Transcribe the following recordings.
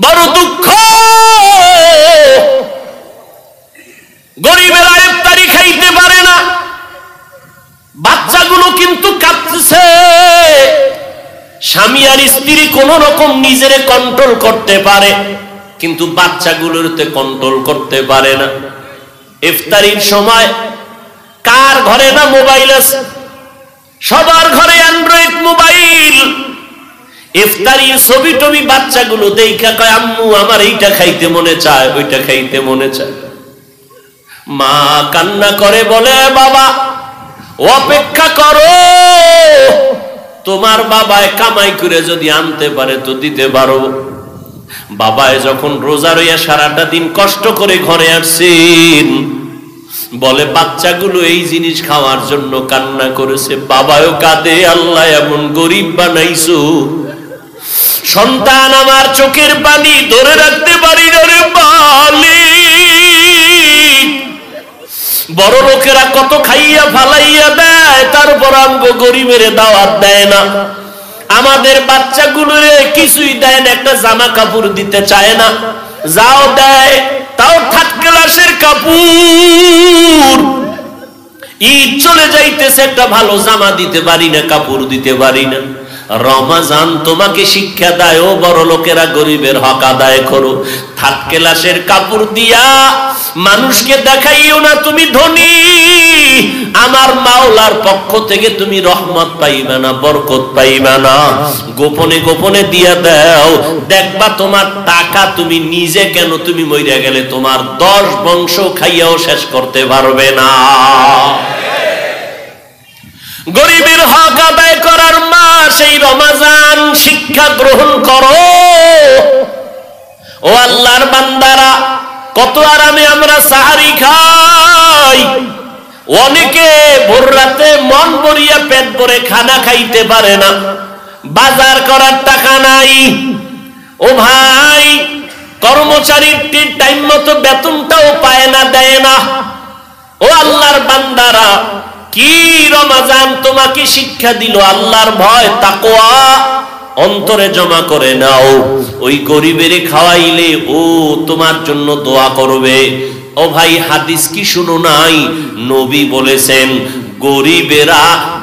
বড় দুঃখ, গরিবেরা ইফতারি খাইতে পারে না। বাচ্চাগুলো কিন্তু কাঁদতেছে, স্বামী আর স্ত্রী কোন রকম নিজেরে কন্ট্রোল করতে পারে, কিন্তু বাচ্চাগুলোতে কন্ট্রোল করতে পারে না। ইফতারির সময় কার ঘরে না মোবাইল আছে? সবার ঘরে অ্যান্ড্রয়েড মোবাইল। ইফতারির ছবি টবি বাচ্চাগুলো দেখা কয়, আম্মু আমার এইটা খাইতে মনে চায়, ওইটা খাইতে মনে চায়। মা কান্না করে বলে, বাবা অপেক্ষা করো, তোমার বাবায় কামাই করে যদি আনতে পারে তো দিতে পারো। বাবায় যখন রোজা রইয়া সারাটা দিন কষ্ট করে ঘরে আসছেন, বলে বাচ্চাগুলো এই জিনিস খাওয়ার জন্য কান্না করেছে। বাবাও কাঁদে, আল্লাহ এমন গরিব বানাইছো, সন্তান আমার চোখের পানি ধরে রাখতে পারি না রে মালিক। বড় লোকেরা কত খাইয়া ফালাইয়া দেয়, তারপর আমগো গরিবের দাওয়াত দেয় না। আমাদের বাচ্চাগুলোরে কিছুই দেয় না, একটা জামা কাপড় দিতে চায় না, যাও দেয় তাও থার্ড ক্লাসের কাপড়। ঈদ চলে যাইতেছে, একটা ভালো জামা দিতে পারি না, কাপড় দিতে পারি না। রমাজান তোমাকে শিক্ষা দেয়, ও বড় লোকেরা গরিবের হক আদায় করো। থার্ড ক্লাসের কাপড় দিয়া মানুষকে দেখাইও না তুমি ধনী। আমার মাওলার পক্ষ থেকে তুমি রহমত পাইবা না, বরকত পাইবা না। গোপনে গোপনে দিয়া দাও, দেখবা তোমার টাকা তুমি নিজে কেন, তুমি মইরা গেলে তোমার 10 বংশ খাইয়াও শেষ করতে পারবে না। গরিবের হক আদায় করার মাস এই রমাজান, শিক্ষা গ্রহণ করো। ও আল্লাহর বান্দারা, কত আরামে আমরা সাহারি খাই। অনেকে ভোর রাতে মন ভরিয়া পেট ভরে খানা খাইতে পারে না, বাজার করার টাকা নাই। ও ভাই, কর্মচারীর টাইম মতো বেতনটাও পায় না, দেয় না। ও আল্লাহর বান্দারা, কি রমাজান তোমাকে শিক্ষা দিল, আল্লাহর ভয় তাকওয়া অন্তরে জমা করে নাও। ওই গরিবের খাওয়াইলে ও তোমার জন্য দোয়া করবে। ও ভাই, হাদিস কি শুনো নাই? নবী বলেছেন গরিবেরা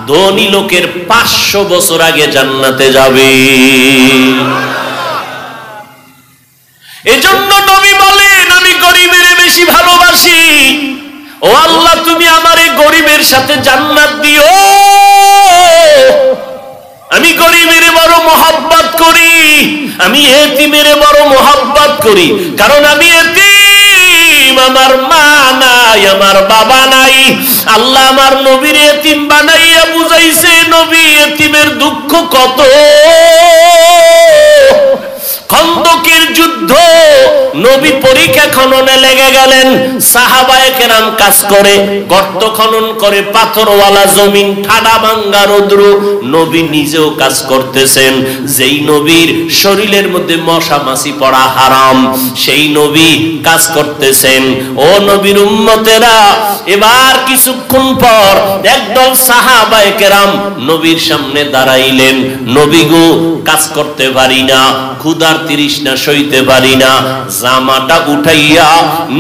ধনী লোকের 500 বছর আগে জান্নাতে যাবে। এজন্য নবী বলেন, আমি গরিবের বেশি ভালোবাসি। ও আল্লাহ, তুমি আমার এই গরিবের সাথে জান্নাত দিও। আমি গরিবের বড় মহব্বত করি, আমি এতিমের বড় মহব্বত করি, কারণ আমি এতিম, আমার মা নাই, আমার বাবা নাই। আল্লাহ আমার নবীর এতিম বানাইয়া বুঝাইছে, নবী এতিমের দুঃখ কত। খন্দকের যুদ্ধ, নবী পরীক্ষা খননে লেগে গেলেন। সাহাবায়ে কেরাম কাজ করে, গর্ত খনন করে, পাথরওয়ালা জমিন, ঠাডা ভাঙ্গা রৌদ্র। নবী নিজেও কাজ করতেছেন। যেই নবীর শরীরের মধ্যে মশা মাছি পড়া হারাম, সেই নবী কাজ করতেছেন। ও নবীর উম্মতেরা, এবার কিছুক্ষণ পর একদল সাহাবায়ে কেরাম নবীর সামনে দাঁড়াইলেন। নবী গো, কাজ করতে পারি না, ক্ষুধার তৃষ্ণা সইতে পারি না। জামাটা উঠাইয়া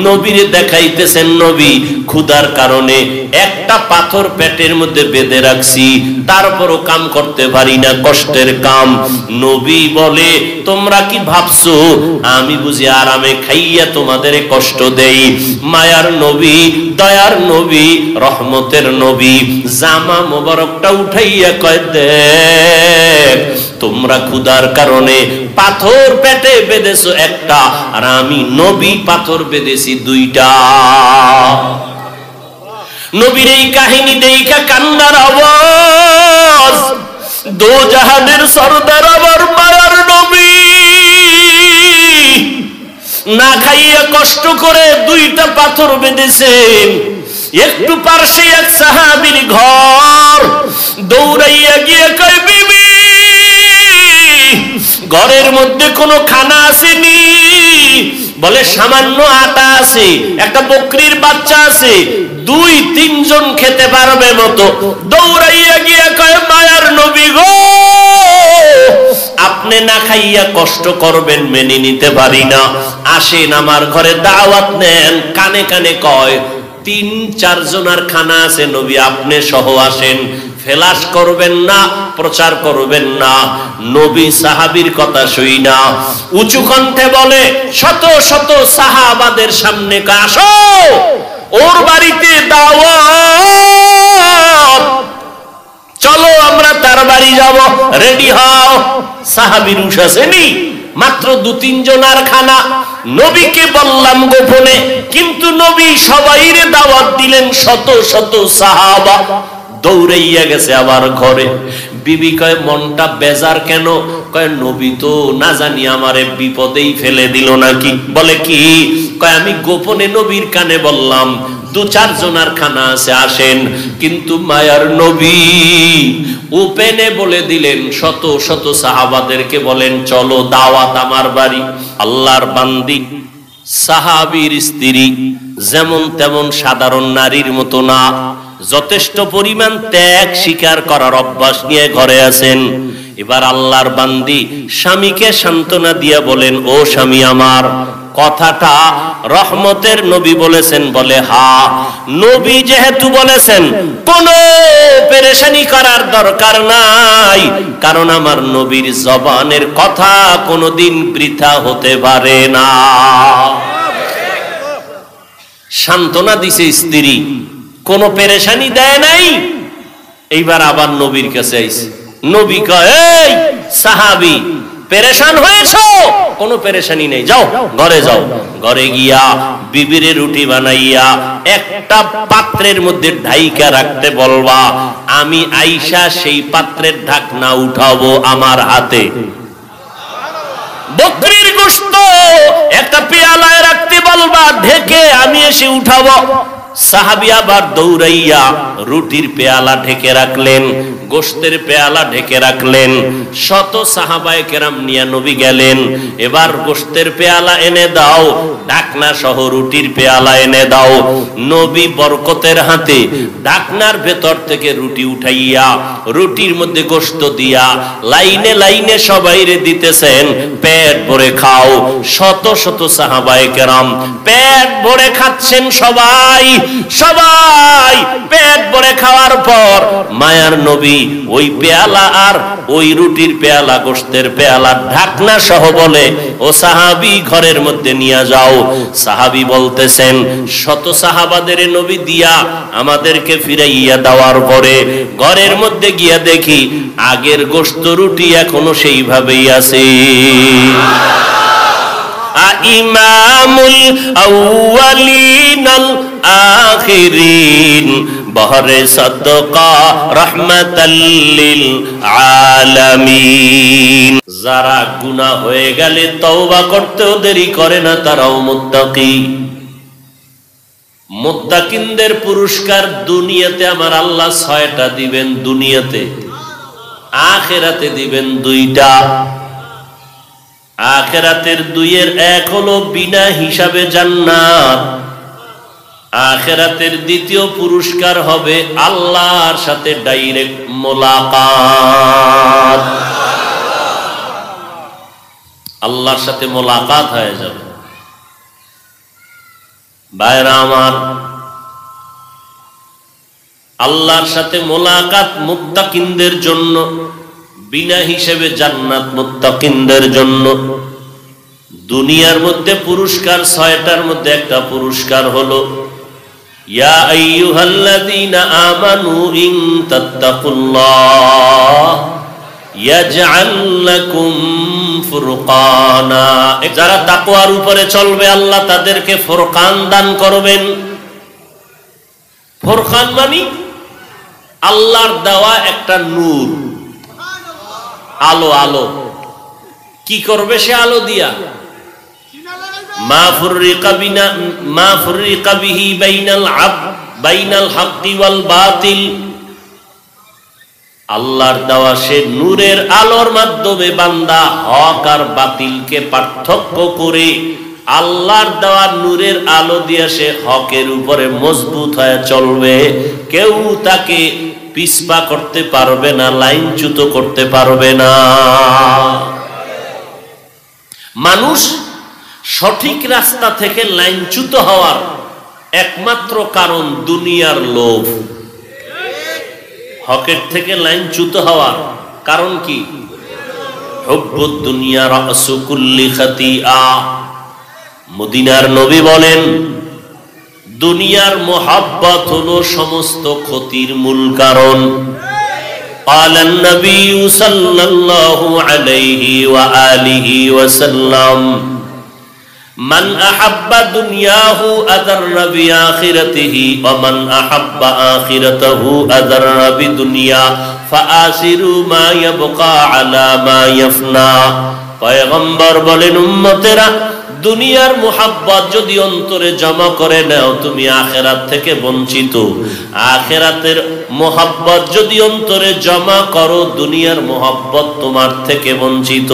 নবীরে দেখাইতেছেন, নবী ক্ষুধার কারণে একটা পাথর পেটের মধ্যে বেঁধে রাখছি, তারপরও কাম করতে পারি না, কষ্টের কাম। নবী বলে, তোমরা কি ভাবছো আমি বুঝি আরামে খাইয়া তোমাদের কষ্ট দেই? মায়ার নবী, দয়ার নবী, রহমতের নবী জামা মোবারকটা উঠাইয়া কয়, দেখ তোমরা ক্ষুধার কারণে পাথর পেটে বেঁধেছো একটা, আর আমি নবী পাথর বেঁধেছি 2টা। নবীর এই কাহিনী দেখা কান্নার আওয়াজ। দো জাহানের সরদার আমার মায়ার নবী না খাইয়া কষ্ট করে 2টা পাথর বেঁধেছেন। একটু পার্শ্বে এক সাহাবীর ঘর, দৌড়াইয়া গিয়ে কয়, বিবি ঘরের মধ্যে কোনো খানা আসেনি? বলে সামান্য আটা আছে, একটা বকরির বাচ্চা আছে, 2-3 জন খেতে পারবে মতো। দৌড়াইয়া গিয়ে কয়, মায়ার নবী গো, আপনি না খাইয়া কষ্ট করবেন মেনে নিতে পারি না, আসেন আমার ঘরে দাওয়াত নেন। কানে কানে কয় ৩-৪ জনের খানা আছে নবী, আপনি সহ আসেন। ফেলাস করবেন না, প্রচার করবেন না। নবী সাহাবীর কথা শুই না, উঁচু কণ্ঠে বলে শত শত সাহাবাদের সামনে, আসো ওর বাড়িতে দাওয়াত, চলো আমরা তার বাড়ি যাব, রেডি হও। সাহাবীর উঠাছেনি মাত্র ২-৩ জনের খানা। নবীকে বললাম গোপনে, কিন্তু নবী সবাইরে দাওয়াত দিলেন। শত শত সাহাবা দৌড়াইয়া গেছে আবার ঘরে। বিবি কয় মনটা বেজার কেন? কয় নবী তো না জানি আমারে বিপদেই ফেলে দিল নাকি। বলে কি? কয় আমি গোপনে নবীর কানে বললাম ২-৪ জনের খানা আছে, আসেন। কিন্তু মায়ার নবী ওপেনে বলে দিলেন, শত শত সাহাবাদেরকে বলেন চলো দাওয়াত আমার বাড়ি। আল্লাহর বান্দি সাহাবীর স্ত্রী যেমন তেমন সাধারণ নারীর মতো না, যথেষ্ট পরিমাণ ত্যাগ স্বীকার করার অভ্যাস নিয়ে ঘরে আছেন। এবার আল্লাহর বান্দি স্বামীকে সান্ত্বনা দিয়া বলেন, ও স্বামী আমার, কথাটা রহমতের নবী বলেছেন? বলে হ্যাঁ। নবী যেহেতু বলেছেন কোনো পেরেশানি করার দরকার নাই, কারণ আমার নবীর জবানের কথা কোনোদিন বৃথা হতে পারে না। সান্ত্বনা দিছে স্ত্রী, কোনো পেরেশানি দেয় নাই। এইবার আবার নবীর কাছে আইছে। নবী কয়, এই সাহাবী, পেরেশান হয়েছো? কোনো পেরেশানি নেই, যাও ঘরে যাও। ঘরে গিয়া বিবিরে রুটি বানাইয়া একটা পাত্রের মধ্যে ঢাইকা রাখতে বলবা, আমি আইসা সেই পাত্রের ঢাকনা উঠাবো আমার হাতে। বকরির গোশত একটা পেয়ালায় রাখতে বলবা, ঢেকে আমি এসে উঠাবো। সাহাবী আবার দৌড়াইয়া রুটির পেয়ালা ঢেকে রাখলেন, গোশতের পেয়ালা ঢেকে রাখলেন। শত সাহাবায়ে কেরাম নিয়ে নবী গেলেন। এবার গোশতের পেয়ালা এনে দাও, ঢাকনা সহ রুটির পেয়ালা এনে দাও। নবী বরকতের হাতে ঢাকনার ভেতর থেকে রুটি উঠাইয়া রুটির মধ্যে গোশত দিয়া লাইনে লাইনে সবাইরে দিতেছেন, পেট ভরে খাও। শত শত সাহাবায়ে কেরাম পেট ভরে খাচ্ছেন। সবাই সবাই পেট ভরে খাওয়ার পর মায়ার নবী ওই পেয়ালা আর ওই রুটির পেয়ালা, গোশতের পেয়ালা ঢাকনা সহ বলে, ও সাহাবী ঘরের মধ্যে নিয়ে যাও। সাহাবী বলতেছেন, শত সাহাবাদের নবী দিয়া আমাদেরকে ফিরাইয়া দেওয়ার পরে ঘরের মধ্যে গিয়া দেখি আগের গোশত রুটি এখনো সেইভাবেই আছে। ইমামুল আউয়ালিনাল আখিরিন বহরে সাদকা রাহমাতাল লিল আলামিন। যারা গুনাহ হয়ে গেলে তওবা করতেও দেরি করে না, তারাও মুত্তাকি। মুত্তাকিনদের পুরস্কার দুনিয়াতে আমার আল্লাহ 6টা দিবেন, দুনিয়াতে। আখিরাতে দিবেন 2টা। আখিরাতের 2-এর 1 হলো বিনা হিসাবে জান্নাত। আখিরাতের 2য় পুরস্কার হবে আল্লাহর সাথে ডাইরেক্ট মোলাকাত। আল্লাহর সাথে মোলাকাত হয়ে যাবে। ভাইরা আমার, আল্লাহর সাথে মোলাকাত মুত্তাকিনদের জন্য, বিনা হিসেবে জান্নাত মুত্তাকিনদের জন্য। দুনিয়ার মধ্যে পুরস্কার 6টার মধ্যে একটা পুরস্কার হলো, ইয়া আইয়ুহাল্লাযীনা আমানু ইন তাত্তাকুল্লাহ ইয়াজআল লাকুম ফুরকানা। যারা তাকওয়ার উপরে চলবে আল্লাহ তাদেরকে ফুরকান দান করবেন। ফুরকান মানে আল্লাহর দেওয়া একটা নূর, আলো। আলো কি করবে সে আলো দিয়া? মা ফুররিকা বিহি বাইনাল হাক্কি ওয়াল বাতিল। আল্লাহর দেওয়া সে নূরের আলোর মাধ্যমে বান্দা হক আর বাতিলকে পার্থক্য করে আল্লাহর দেওয়া নূরের আলো দিয়ে সে হকের উপরে মজবুত হয়ে চলবে। কেউ তাকে পিছপা করতে পারবে না, লাইনচ্যুত করতে পারবে না। মানুষ সঠিক রাস্তা থেকে লাইনচ্যুত হওয়ার একমাত্র কারণ দুনিয়ার লোভ। হকের থেকে লাইনচ্যুত হওয়ার কারণ কি? হুব্বুদ দুনিয়া রাসু কুল্লি খাতিয়া। মদিনার নবী বলেন, দুনিয়ার মোহাব্বত হলো সমস্ত ক্ষতির মূল কারণ। قال النبي صلى الله عليه وآله وسلم من أحب دنياه أضر بآخرته ومن أحب آخرته أضر بدنيا فآثروا ما يبقى على ما يفنى। পয়গম্বর বলেন, উম্মতেরা, দুনিয়ার মোহাব্বত যদি অন্তরে জমা করে নাও তুমি আখিরাত থেকে বঞ্চিত। আখিরাতের মোহাব্বত যদি অন্তরে জমা করো দুনিয়ার মোহাব্বত তোমার থেকে বঞ্চিত।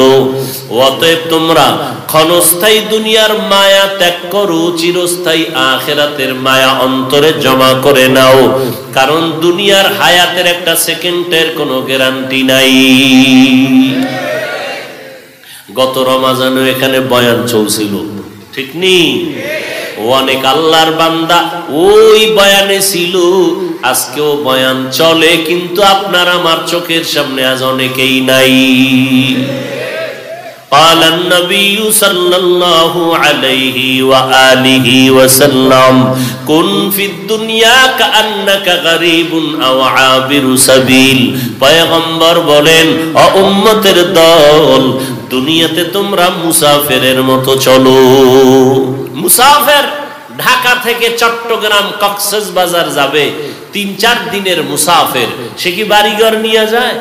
অতএব তোমরা ক্ষণস্থায়ী দুনিয়ার মায়া ত্যাগ করো, চিরস্থায়ী আখিরাতের মায়া অন্তরে জমা করে নাও। কারণ দুনিয়ার হায়াতের একটা সেকেন্ডের কোনো গ্যারান্টি নাই। গত রমাজানে এখানে বয়ান চলছিল, ঠিক নেই? অনেক আল্লাহর বান্দা ওই বয়ানে ছিল, আজকেও বয়ান চলে, কিন্তু আপনার আমার চোখের সামনে আজ অনেকেই নাই। قال النبي صلى الله عليه وآله وسلم كن في الدنيا كأنك غريب أو عابر سبيل। পয়গম্বর বলেন, ও উম্মতের দল, দুনিয়াতে তোমরা মুসাফিরের মতো চলো। মুসাফির ঢাকা থেকে চট্টগ্রাম কক্সবাজার যাবে, 3-4 দিনের মুসাফির, সে কি বাড়িঘর নিয়ে যায়?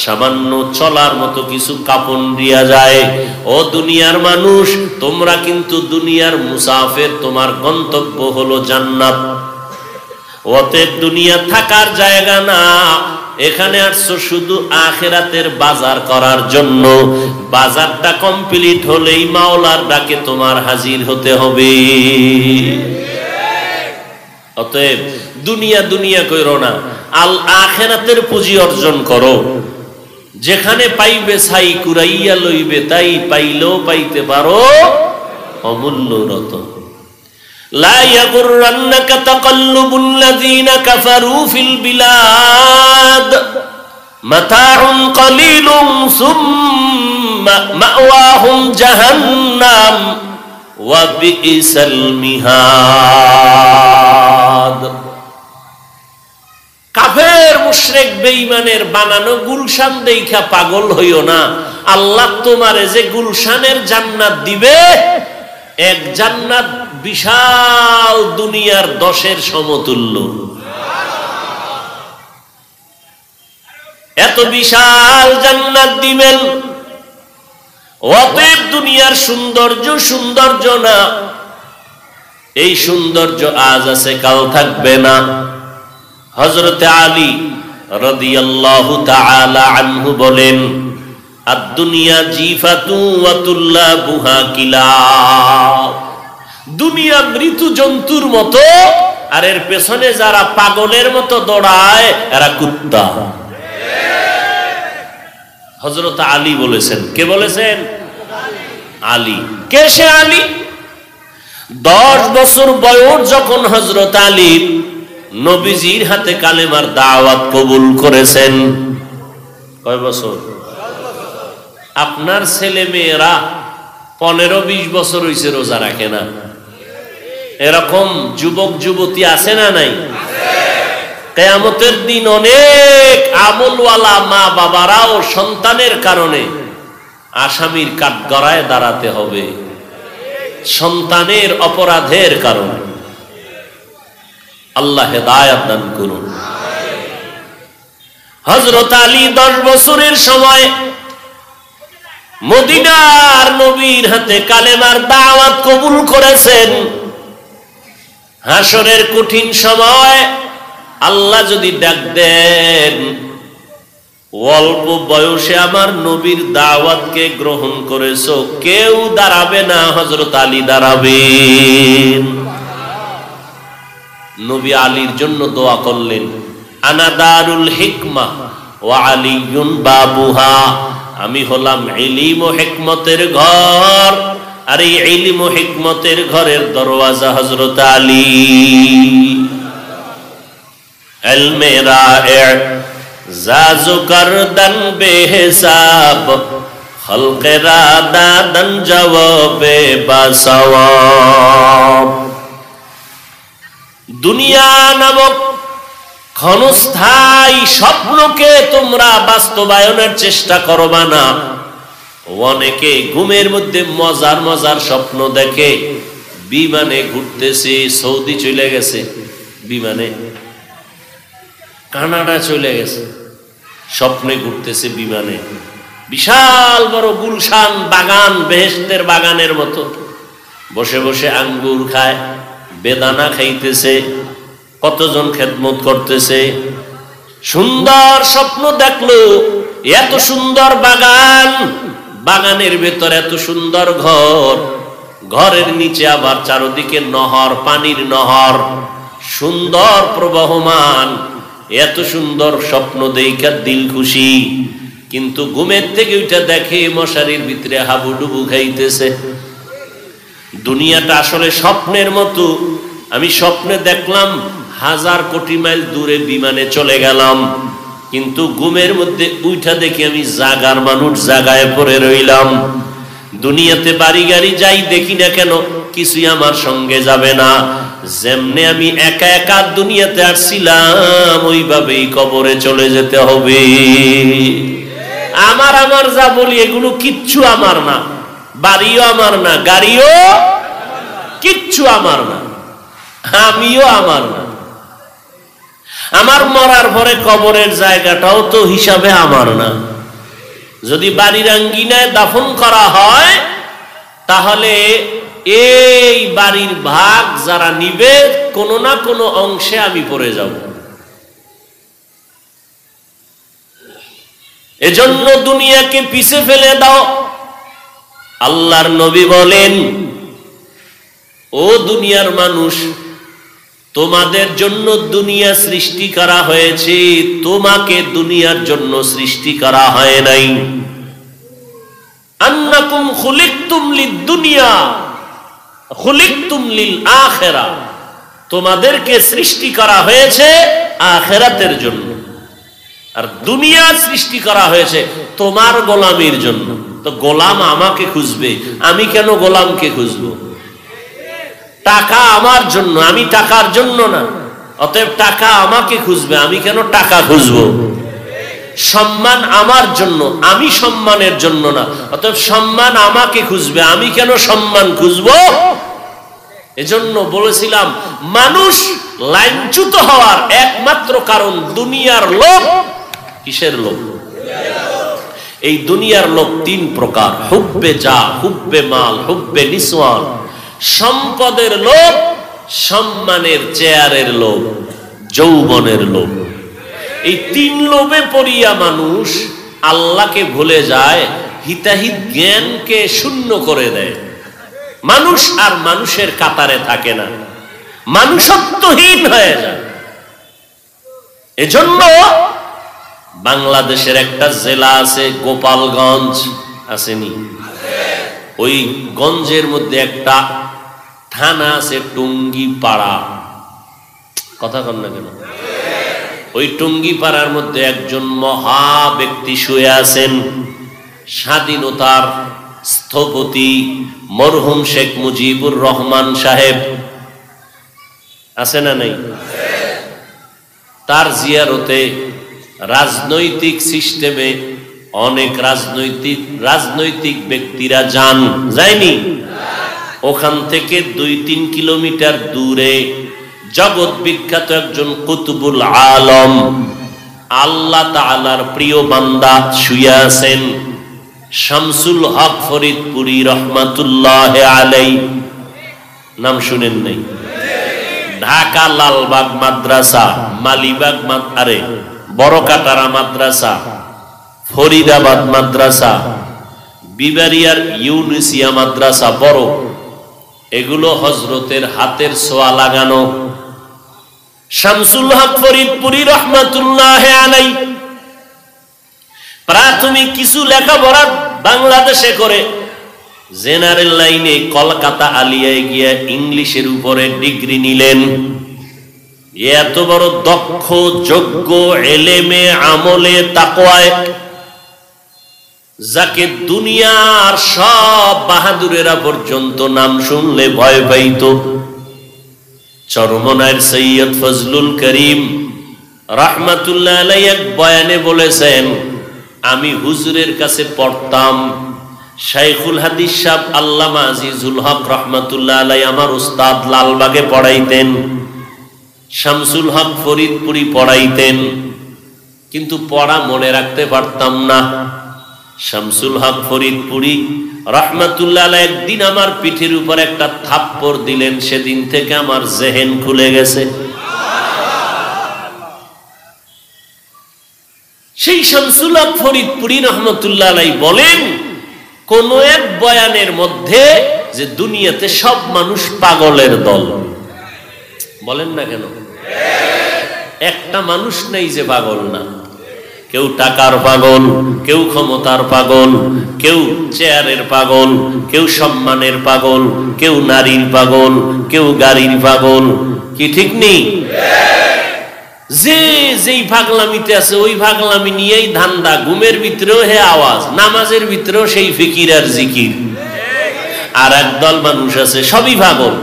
সামান্য চলার মতো কিছু কাপড় দিয়া যায়। ও দুনিয়ার মানুষ, তোমরা কিন্তু দুনিয়ার মুসাফির, তোমার গন্তব্য হলো জান্নাত। অতএব দুনিয়া থাকার জায়গা না, এখানে আসছো শুধু আখিরাতের বাজার করার জন্য। বাজারটা কমপ্লিট হলেই মাওলার ডাকে তোমার হাজির হতে হবে। অতএব দুনিয়া দুনিয়া কইরো না, আল আখিরাতের পুঁজি অর্জন করো। যেখানে পাইবে ছাই কুরাইয়া লইবে, তাই পাইলেও পাইতে পারো অমূল্য রতন। লা ইয়াগুররান্নাকা তাকাল্লুবুল লাযীনা কাফারু ফিল বিলাদ মাতাউন কলিলুন সুম্মা মাওয়াহুম জাহান্নাম ওয়া বিইসাল মিহাদ। কাফের মুশরিক বেঈমানের বানানো গুলশান দেইখা পাগল হইও না। আল্লাহ তোমারে যে গুলশানের জান্নাত দিবে, এক জান্নাত বিশাল দুনিয়ার 10-এর সমতুল্য। এত বিশাল জান্নাত দিবেন। অতএব দুনিয়ার সৌন্দর্য না, এই সৌন্দর্য আজ আছে কাল থাকবে না। হযরত আলী রাদিয়াল্লাহু তাআলা আনহু বলেন, আদ-দুনিয়া জিফাতু ওয়া তুল্লাবুহা কিলাব। দুনিয়া মৃত্যু জন্তুর মতো, আর এর পেছনে যারা পাগলের মতো দৌড়ায় এরা কুত্তা। হযরত আলী বলেছেন। কে বলেছেন? আলী। কে সে আলী? 10 বছর বয়স যখন হযরত আলী নবীজির হাতে কালেমার দাওয়াত কবুল করেছেন। কয় বছর? আপনার ছেলে মেয়েরা 15-20 বছর হইছে রোজা রাখে না। এরকম যুবক যুবতী আছে না নাই? কিয়ামতের দিন অনেক আমলওয়ালা মা বাবারাও সন্তানের কারণে আসামির কাঠগড়ায় দাঁড়াতে হবে, সন্তানের অপরাধের কারণে। আল্লাহ হেদায়েত দান করুন। হযরত আলী 10 বছরের সময় মদিনার নবীর হাতে কালেমার দাওয়াত কবুল করেছেন। হাসরের কঠিন সময় আল্লাহ যদি ডাক দেন, অল্প বয়সে আমার নবীর দাওয়াতকে গ্রহণ করেছো, কেউ দাঁড়াবে না, হযরত আলী দাঁড়াবেন। নবী আলীর জন্য দোয়া করলেন, আনা দারুল হিকমা ওয়া আলিয়ুন বাবুহা। আমি হলাম ইলম ও হিকমতের ঘর, আর এই ইলম ও হিকমতের ঘরের দরওয়াজা হযরত আলী। ইলমে রায়ে জাজু করদন বেহিসাব, খলকে রাদাদন জওয়াবে বাসওয়াব। দুনিয়া নামক ক্ষণস্থায়ী স্বপ্নকে তোমরা বাস্তবায়নের চেষ্টা করবা না। অনেকে ঘুমের মধ্যে মজার মজার স্বপ্ন দেখে, বিমানে ঘুরতেছে, সৌদি চলে গেছে, বিমানে কানাডা চলে গেছে, স্বপ্নে ঘুরতেছে বিমানে, বিশাল বড় গুলশান বাগান, বেহেশতের বাগানের মতো, বসে বসে আঙ্গুর খায়, বেদানা খাইতেছে, কতজন খেদমত করতেছে। সুন্দর স্বপ্ন দেখলো, এত সুন্দর বাগান, বাগানের ভেতর এত সুন্দর ঘর, ঘরের নিচে আবার চারদিকে নহর, পানির নহর, সুন্দর প্রবাহমান, এত সুন্দর স্বপ্ন দেখা দিল খুশি। কিন্তু ঘুমের থেকে ওইটা দেখে মশারির ভিতরে হাবুডুবু খাইতেছে। দুনিয়াটা আসলে স্বপ্নের মতো। আমি স্বপ্নে দেখলাম 1000 কোটি মাইল দূরে বিমানে চলে গেলাম, কিন্তু ঘুমের মধ্যে উঠা দেখি আমি জাগার মানুষ, জাগায় পড়ে রইলাম। দুনিয়াতে বাড়ি গাড়ি যাই দেখি না কেন, কিছুই আমার সঙ্গে যাবে না। যেমনে আমি একা একা দুনিয়াতে আসছিলাম, ওইভাবেই কবরে চলে যেতে হবে। আমার যা বলি এগুলো কিচ্ছু আমার না, বাড়িও আমার না, গাড়িও কিচ্ছু আমার না, আমিও আমার না। আমার মরার পরে কবরের জায়গাটাও তো হিসাবে আমার না। যদি বাড়ির আঙ্গিনায় দাফন করা হয়, তাহলে এই বাড়ির ভাগ যারা নিবে, কোনো না কোনো অংশে আমি পড়ে যাব। এজন্য দুনিয়াকে পিছে ফেলে দাও। আল্লাহর নবী বলেন, ও দুনিয়ার মানুষ, তোমাদের জন্য দুনিয়া সৃষ্টি করা হয়েছে, তোমাকে দুনিয়ার জন্য সৃষ্টি করা হয় নাই। আন্নাকুম খুলিকতুম লিদ-দুনিয়া খুলিকতুম লিল আখিরা, তোমাদেরকে সৃষ্টি করা হয়েছে আখিরাতের জন্য, আর দুনিয়া সৃষ্টি করা হয়েছে তোমার গোলামির জন্য। তো গোলাম আমাকে খুঁজবে, আমি কেন গোলামকে খুঁজবো? টাকা আমার জন্য, আমি টাকার জন্য না, অতএব টাকা আমাকে খুঁজবে, আমি কেন টাকা খুঁজবো? সম্মান আমার জন্য, আমি সম্মানের জন্য না, অতএব সম্মান আমাকে খুঁজবে, আমি কেন সম্মান খুঁজবো? এজন্য বলেছিলাম, মানুষ লাইনচ্যুত হওয়ার একমাত্র কারণ দুনিয়ার লোভ। কিসের লোভ? এই দুনিয়ার লোভ 3 প্রকার: হুব্বে যা, হুব্বে মাল, হুব্বে নিসওয়ান। সম্পদের লোভ, সম্মানের চেয়ারের লোভ, যৌবনের লোভ। এই 3 লোভে পড়িয়া মানুষ আল্লাহকে ভুলে যায়, হিতাহিত জ্ঞানকে শূন্য করে দেয়। মানুষ আর মানুষের কাতারে থাকে না, মানুষত্বহীন হয়ে যায়। এজন্য বাংলাদেশের একটা জেলা আছে গোপালগঞ্জ, আসেনি? ওই গঞ্জের মধ্যে একটা থানা আছে টুঙ্গিপাড়া। কথা কন না কেন? ওই টুঙ্গিপাড়ার মধ্যে একজন মহা ব্যক্তি শুয়ে আছেন, স্বাধীনতার স্থপতি মরহুম শেখ মুজিবুর রহমান সাহেব। আছে না নাই? তার জিয়ারতে রাজনৈতিক সিস্টেমে অনেক রাজনৈতিক ব্যক্তিরা যায়নি? ওখান থেকে 2-3 কিলোমিটার দূরে জগৎ বিখ্যাত একজন কুতুবুল আলম, আল্লাহ তাআলার প্রিয় বান্দা শুয়ে আছেন, শামসুল হক ফরিদপুরি রহমাতুল্লাহ আলাইহি। নাম শুনেন নাই? ঢাকা লালবাগ মাদ্রাসা, মালিবাগ বড়কাটারা মাদ্রাসা, ফরিদাবাদ মাদ্রাসা, বিবারিয়ার ইউনিসিয়া মাদ্রাসা, বড়, এগুলো হযরতের হাতের ছোঁয়া লাগানো। শামসুল হক ফরিদপুরি রহমাতুল্লাহ আলাইহি প্রাথমিক কিছু লেখাপড়া বাংলাদেশে করে জেনারেল লাইনে কলকাতা আলিয়ায় গিয়া ইংলিশের উপরে ডিগ্রি নিলেন। এত বড় দক্ষ, যোগ্য, এলেমে, আমলে, তাকওয়ায়, যাকে দুনিয়ার সব বাহাদুরেরা পর্যন্ত নাম শুনলে ভয় পাইত। চরমনায়ের সৈয়দ ফজলুল করিম রাহমাতুল্লাহ আলাইহি এক বয়ানে বলেছেন, আমি হুজুরের কাছে পড়তাম, শাইখুল হাদিস সাহেব আল্লামা আজিজুল হক রাহমাতুল্লাহ আলাইহি আমার উস্তাদ লালবাগে পড়াইতেন, শামসুল হক ফরিদপুরি পড়াইতেন, কিন্তু পড়া মনে রাখতে পারতাম না। শামসুল হক ফরিদপুরি রাহমাতুল্লাহ আলাইহি একদিন আমার পিঠের উপর একটা থাপ্পড় দিলেন, সেদিন থেকে আমার জেহেন খুলে গেছে। সেই শামসুল হক ফরিদপুরি রাহমাতুল্লাহ আলাইহি বলেন কোন এক বয়ানের মধ্যে যে দুনিয়াতে সব মানুষ পাগলের দল। বলেন না কেন? একটা মানুষ নেই যে পাগল না। কেউ টাকার পাগল, কেউ ক্ষমতার পাগল, কেউ চেয়ারের পাগল, কেউ সম্মানের পাগল, কেউ নারীর পাগল, কেউ গাড়ির পাগল। কি ঠিক নেই? যে যেই পাগলামিতে আছে ওই পাগলামি নিয়েই ধান্দা। ঘুমের ভিতরেও হে আওয়াজ, নামাজের ভিতরেও সেই ফিকির আর জিকির। আর একদল মানুষ আছে সবই পাগল,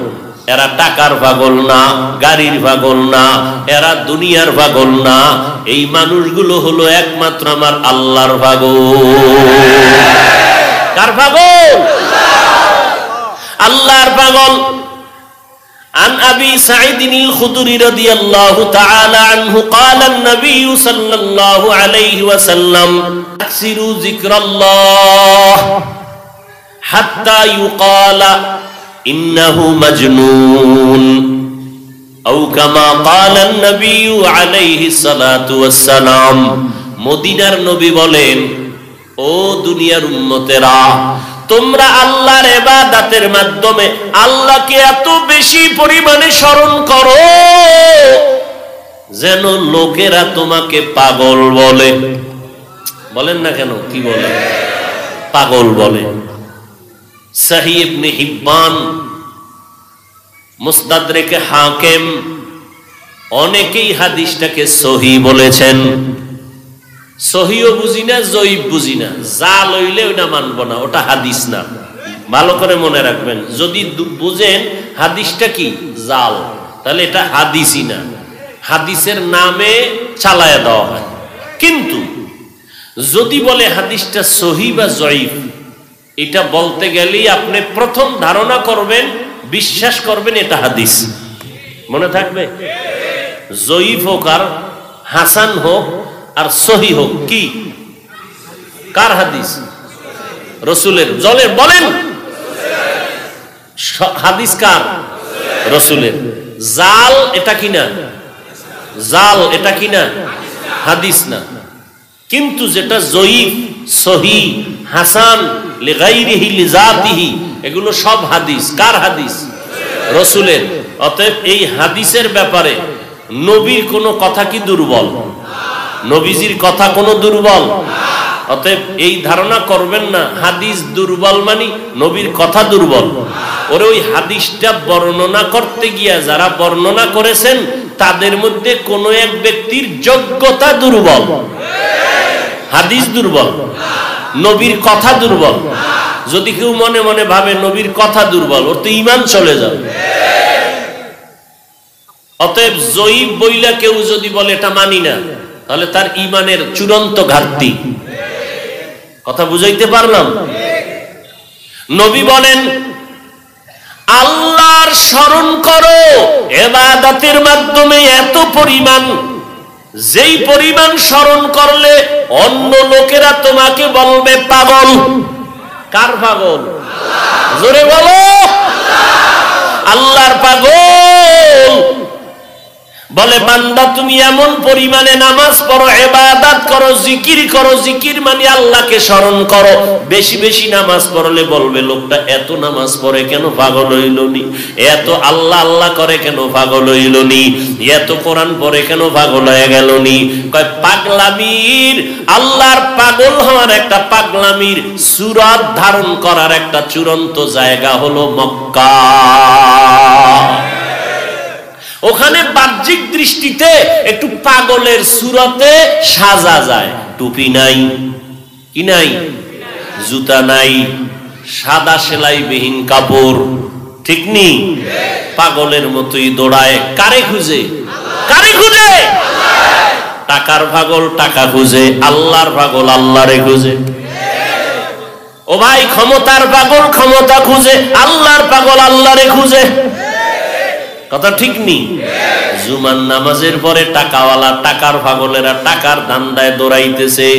এরা টাকার পাগল না, গাড়ির পাগল না, এরা দুনিয়ার পাগল না। এই মানুষগুলো হলো একমাত্র আমার আল্লাহর পাগল। কার পাগল? আল্লাহর পাগল। عن أبي سعيد الخدري رضي الله تعالى عنه قال النبي صلى الله عليه وسلم أكثروا ذكر الله حتى يقال إنه مجنون أو كما قال النبي عليه الصلاة والسلام। মদিনার নবী বলেন, ও দুনিয়ার উম্মতেরা, তোমরা আল্লাহর ইবাদতের মাধ্যমে আল্লাহকে এত বেশি পরিমাণে স্মরণ করো যেন লোকেরা তোমাকে পাগল বলে। বলেন না কেন? কি বলে? পাগল বলে। সহিহ ইবনে হিব্বান, মুস্তাদরেকে হাকিম, অনেকেই হাদিসটাকে সহিহ বলেছেন। সহিও বুঝি না, জয়ীফ বুঝি না, যা লইলে ওটা মানব না, ওটা হাদিস না। ভালো করে মনে রাখবেন, যদি বুঝেন হাদিসটা কি জাল, তাহলে এটা হাদিসই না, হাদিসের নামে চালায়া দেওয়া হয়। কিন্তু যদি বলে হাদিসটা সহিহ বা জয়ীফ, এটা বলতে গেলেই আপনি প্রথম ধারণা করবেন, বিশ্বাস করবেন এটা হাদিস। মনে থাকবে? জয়ীফ হোক আর হাসান হোক আর সহি হোক, কি কার হাদিস? রসুলের। জলের বলেন, হাদিস কার? রসুলের। জাল এটা কিনা? জাল এটা কিনা? হাদিস না। কিন্তু যেটা জয়ীফ, সহি, হাসান, লিগাইরিহি লিজাতিহি, এগুলো সব হাদিস। কার হাদিস? রসুলের। অতএব এই হাদিসের ব্যাপারে নবীর কোনো কথা কি দুর্বল? নবীজির কথা কোনো দুর্বল? অতএব এই ধারণা করবেন না হাদিস দুর্বল মানে নবীর কথা দুর্বল। ওরে ওই হাদিসটা বর্ণনা করতে গিয়া যারা বর্ণনা করেছেন তাদের মধ্যে কোনো এক ব্যক্তির যোগ্যতা দুর্বল। হাদিস দুর্বল, নবীর কথা দুর্বল। যদি কেউ মনে মনে ভাবে নবীর কথা দুর্বল, ওর তো ঈমান চলে যাবে। অতএব জয়ীফ বইলা কেউ যদি বলে এটা মানি না, তাহলে তার ঈমানের চূড়ান্ত ঘাটতি। কথা বুঝাইতে পারলাম? নবী বলেন, আল্লাহর স্মরণ করো ইবাদতের মাধ্যমে এত পরিমাণ, যেই পরিমাণ স্মরণ করলে অন্য লোকেরা তোমাকে বলবে পাগল। কার পাগল? জোরে বলো। আল্লাহর পাগল। বলে বান্দা তুমি এমন পরিমাণে নামাজ পড়ো, ইবাদত করো, জিকির করো, জিকির মানে আল্লাহকে স্মরণ করো, বেশি বেশি নামাজ পড়লে বলবে লোকটা এত নামাজ পড়ে কেন পাগল হইলনি, এত আল্লাহ আল্লাহ করে কেন পাগল হইলনি, এত কোরআন পড়ে কেন পাগল হয়ে গেলনি। কয় পাগলামির, আল্লাহর পাগল হওয়ার একটা পাগলামির সূরত ধারণ করার একটা চূড়ান্ত জায়গা হলো মক্কা। ওখানে বাহ্যিক দৃষ্টিতে একটু পাগলের সুরতে সাজা যায়, টুপি নাই, কি নাই, জুতা নাই, সাদা সেলাইবিহীন কাপড়, ঠিক নি, পাগলের মতোই দৌড়ায়। কারে খুঁজে? কারে খুঁজে? টাকার পাগল টাকা খুঁজে, আল্লাহর পাগল আল্লাহরে খুঁজে। ও ভাই, ক্ষমতার পাগল ক্ষমতা খুঁজে, আল্লাহর পাগল আল্লাহরে খুঁজে। কথা ঠিক নি? জুমার নামাজের পরে টাকাওয়ালা টাকার পাগলেরা টাকার ধান্দায় দৌড়াইতেছে।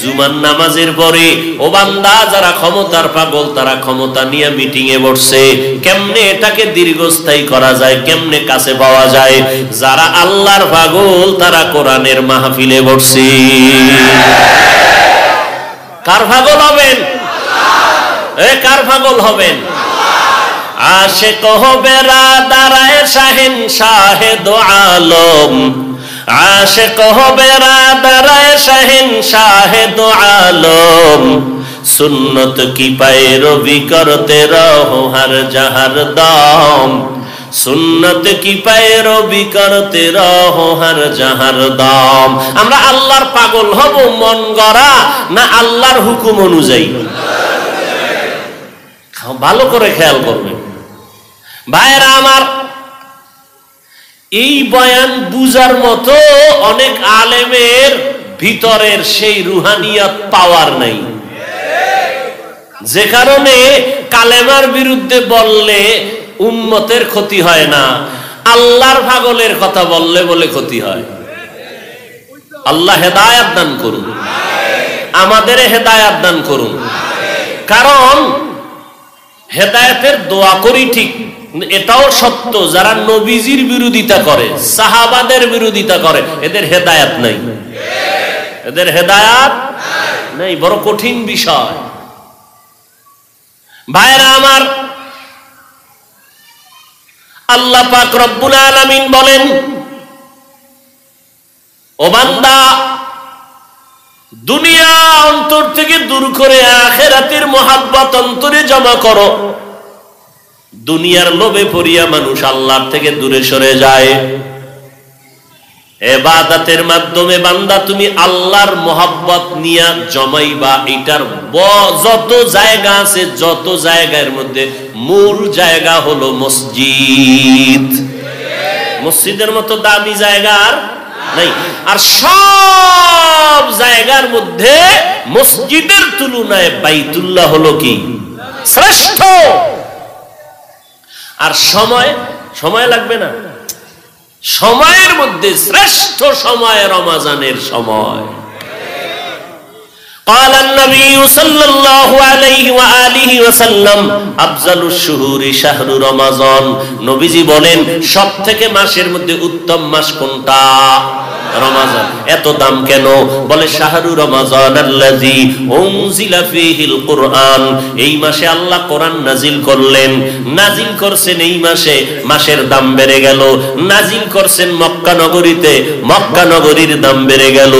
জুমার নামাজের পরে ও বান্দা যারা ক্ষমতার পাগল তারা ক্ষমতা নিয়ে মিটিং এ বসছে, কেমনে এটাকে দীর্ঘস্থায়ী করা যায়, কেমনে কাছে পাওয়া যায়। যারা আল্লাহর পাগল তারা কোরআনের মাহফিলে বসছে। কার পাগল হবেন? কার পাগল হবেন? আশিক হবে রাদারায় শাহিন শাহেদ আলম, আশিক হবে রাদারায় শাহিন শাহেদ আলম, সুন্নত কি पैरवी करते रहो हर जहर दम, সুন্নত কি पैरवी करते रहो हर जहर दम। আমরা আল্লাহর পাগল হব মন গড়া না আল্লাহর হুকুম অনুযায়ী? ভালো করে খেয়াল করবেন ভাইরা আমার। এই বয়ান বুঝার মতো অনেক আলেমের ভিতরের সেই রুহানিয়াত পাওয়ার নাই, যে কারণে কালেমার বিরুদ্ধে বললে উম্মতের ক্ষতি হয় না, আল্লাহর পাগলের কথা বললে বলে ক্ষতি হয়। আল্লাহ হেদায়েত দান করুন, আমাদের হেদায়েত দান করুন। কারণ হেদায়েতের দোয়া করি ঠিক, এটাও সত্য যারা নবীজির বিরোধিতা করে, সাহাবাদের বিরোধিতা করে, এদের হেদায়েত নাই, এদের হেদায়েত নাই। বড় কঠিন বিষয় ভাইরা আমার। আল্লাহ পাক রব্বুল আলামিন বলেন, ও বান্দা দুনিয়া অন্তর থেকে দূর করে আখিরাতের মোহাব্বত অন্তরে জমা করো। দুনিয়ার লোভে পড়িয়া মানুষ আল্লাহর থেকে দূরে সরে যায়। ইবাদতের মাধ্যমে বান্দা তুমি আল্লাহর মোহাব্বত নিয়া জমাইবা। এটার যত জায়গা আছে, যত জায়গার মধ্যে মূল জায়গা হলো মসজিদ। মসজিদের মতো দামি জায়গা আর নাই। আর সব জায়গার মধ্যে মসজিদের তুলনায় বাইতুল্লাহ হলো কি শ্রেষ্ঠ। আর সময় লাগবে না, সময়ের মধ্যে শ্রেষ্ঠ সময় রমজানের সময়। قال النبي صلى الله عليه وآله وسلم أفضل الشهور شهر رمضان। নবীজি বলেন সবথেকে মাসের মধ্যে উত্তম মাস কোনটা? রমজান। এত দাম কেন? বলে শাহরু রমাজান আল্লাযী উনজিলা ফীহিল কুরআন। এই মাসে আল্লাহ কোরআন নাজিল করলেন। নাজিল করছেন এই মাসে, মাসের দাম বেড়ে গেল। নাজিল করছেন মক্কা নগরীতে, মক্কা নগরীর দাম বেড়ে গেল।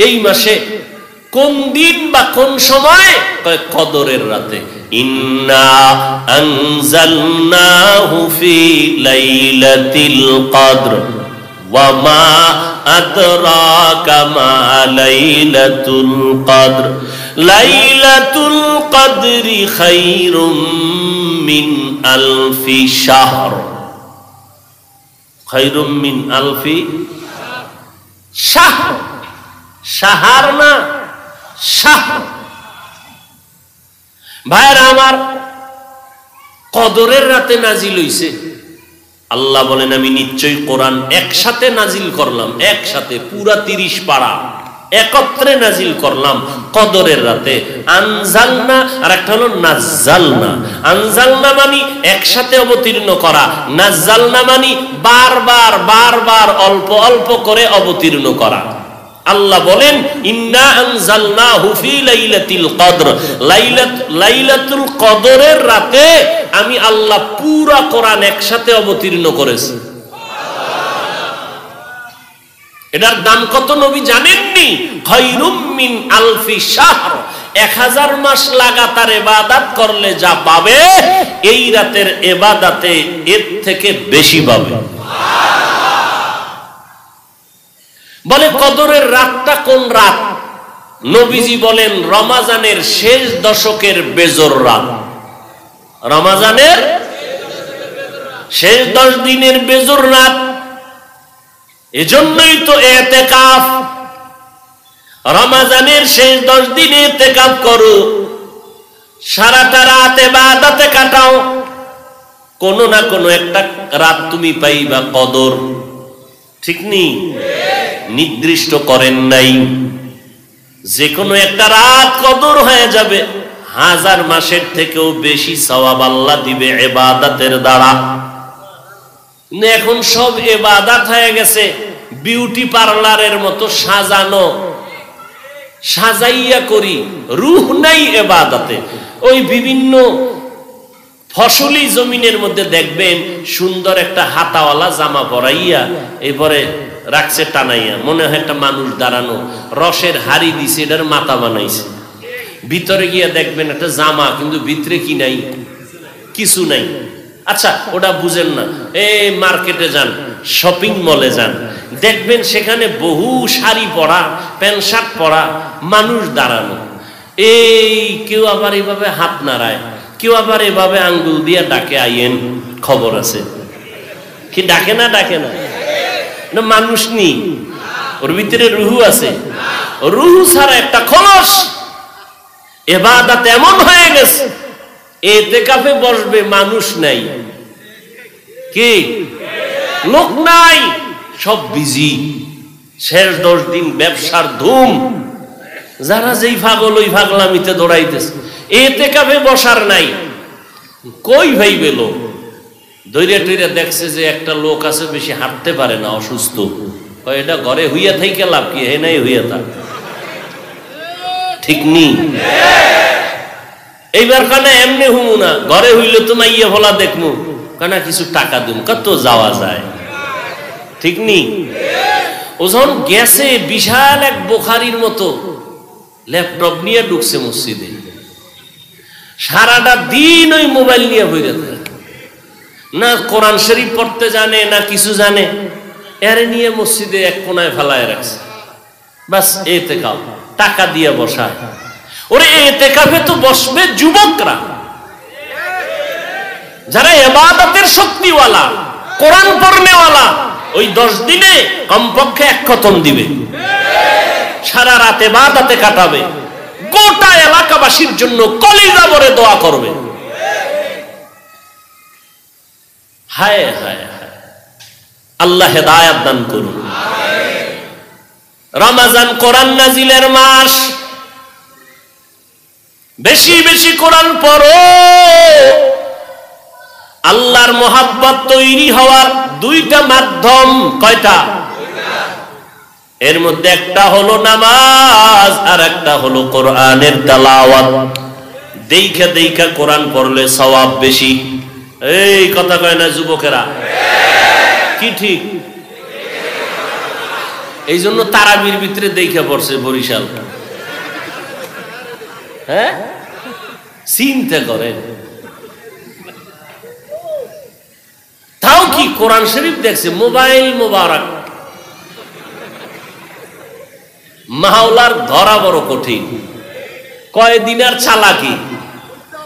এই মাসে কোন দিন বা কোন সময়? কদরের রাতে। ইন্না আনজালনাহু ফি লাইলাতিল কদর ওয়া মা আদরাকা মা লাইলাতুল কদর লাইলাতুল কদরি খায়রুম মিন আলফি শাহর। খায়রুম মিন আলফি শাহর। শাহর না, শাহর। ভাইরা আমার, কদরের রাতে নাজিল হইছে। আল্লাহ বলেন আমি নিশ্চয়ই কোরআন একসাথে নাজিল করলাম, একসাথে পুরা 30 পারা একত্রে নাজিল করলাম কদরের রাতে। আনজালনা আর একটা হলো নাজ্জালনা। আনজালনা মানে একসাথে অবতীর্ণ করা, নাজ্জালনা মানে বারবার বারবার অল্প অল্প করে অবতীর্ণ করা। আল্লাহ বলেন ইন্না আনজালনাহু ফি লাইলাতিল কদর, লাইলাতুল কদরের রাতে আমি আল্লাহ পুরা কোরআন একসাথে অবতীর্ণ করেছি। এটার দাম কত নবী জানেননি? খায়রুম মিন আলফি শাহর, 1000 মাস লাগাতার ইবাদত করলে যা পাবে এই রাতের ইবাদতে এর থেকে বেশি পাবে। বলে কদরের রাতটা কোন রাত? নবীজি বলেন রমজানের শেষ দশকের বেজর রাত। রমজানের শেষ 10 দিনের বেজর রাত। এজন্যই তো ইতিকাফ। রমজানের শেষ 10 দিন ইতিকাফ করো, সারাটা রাত ইবাদতে কাটাও, কোন না কোন একটা রাত তুমি পাইবা কদর। ঠিক নেই? নির্দিষ্ট করেন নাই, যে কোনো একটা রাত কদর হয়ে যাবে, 1000 মাসের থেকেও বেশি সওয়াব আল্লাহ দিবে ইবাদতের দ্বারা। এখন সব ইবাদত হয়ে গেছে বিউটি পার্লারের মতো সাজানো, সাজাইয়া করি, রূহ নাই ইবাদতে। ওই বিভিন্ন ফসলি জমিনের মধ্যে দেখবেন সুন্দর একটা হাতাওয়ালা জামা পরাইয়া এরপরে রাখছে টানাইয়া, মনে হয় একটা মানুষ দাঁড়ানো, রসের হাড়ি দিছে, এটার মাথা বানাইছে। ভিতরে গিয়া দেখবেন একটা জামা, কিন্তু ভিতরে কি নাই? কিছু নাই। আচ্ছা, ওটা বুঝেন না, এই মার্কেটে যান, শপিং মলে যান, দেখবেন সেখানে বহু শাড়ি পরা, প্যান্ট শার্ট পরা মানুষ দাঁড়ানো। এই কেউ আবার এভাবে হাত নাড়ায়, কেউ আবার এভাবে আঙ্গুল দিয়া ডাকে আইয়েন, খবর আছে কি? ডাকে না? ডাকে না? না মানুষ নি, ওর ভিতরে রুহু আছে। রুহু ছাড়া একটা খলস। ইবাদত এমন হয়ে গেছে, ইতিকাফে বসবে মানুষ নাই, কি লোক নাই, সব বিজি। শেষ 10 দিন ব্যবসার ধুম, যারা যেই পাগল ওই পাগলামিতে দৌড়াইতেছে। ইতিকাফে বসার নাই, কই ভাইবে লোক দৈরে টৈরে দেখছে যে একটা লোক আছে বেশি হাঁটতে পারে না, অসুস্থ, এটা ঘরে হইয়া থেকে লাভ কি? হে নাই হইয়া থাক। ঠিক নি? এইবার কানা এমনি হুমু না, ঘরে হইলে তো মাইয়া ভোলা দেখমু, কানা কিছু টাকা দিন, কত যাওয়া যায়। ঠিক নি? ওজন গেছে বিশাল এক বোখারির মতো, ল্যাপটপ নিয়ে ঢুকছে মসজিদে, সারাটা দিন ওই মোবাইল নিয়ে বইরে থাকে, না কোরআন শরীফ পড়তে জানে না কিছু জানে, এর নিয়ে মসজিদে এক কোনায় ফেলায় রাখছে। বাস ইতিকাফ, টাকা দিয়ে বসা। ওরে ইতিকাফে তো বসবে যুবকরা, যারা ইবাদতের শক্তিওয়ালা, কোরআন পড়নেওয়ালা। ওই 10 দিনে কমপক্ষে 1 খতম দিবে, সারা রাত ইবাদতে কাটাবে, গোটা এলাকাবাসীর জন্য কলিজা ভরে দোয়া করবে। হায় হায় হায়, আল্লাহ হেদায়েত দান করুন। রমজান কোরআন নাজিলের মাস, বেশি বেশি কোরআন পড়ো। আল্লাহর মোহাব্বত তৈরি হওয়ার 2টা মাধ্যম। কয়টা? এর মধ্যে একটা হলো নামাজ, আর একটা হলো কোরআনের তেলাওয়াত। দেইখা দেইখা কোরআন পড়লে সওয়াব বেশি। এই কথা কয় না যুবকেরা? কি ঠিক? এই জন্য তারাবির ভিতরে দেইখা পড়ছে বরিশাল। হ্যাঁ, চিন্তা করেন। তাও কি কোরআন শরীফ দেখছে, মোবাইল মোবারক। মাওলার ধরা বড় কঠিন। কয়দিনের চালাকি,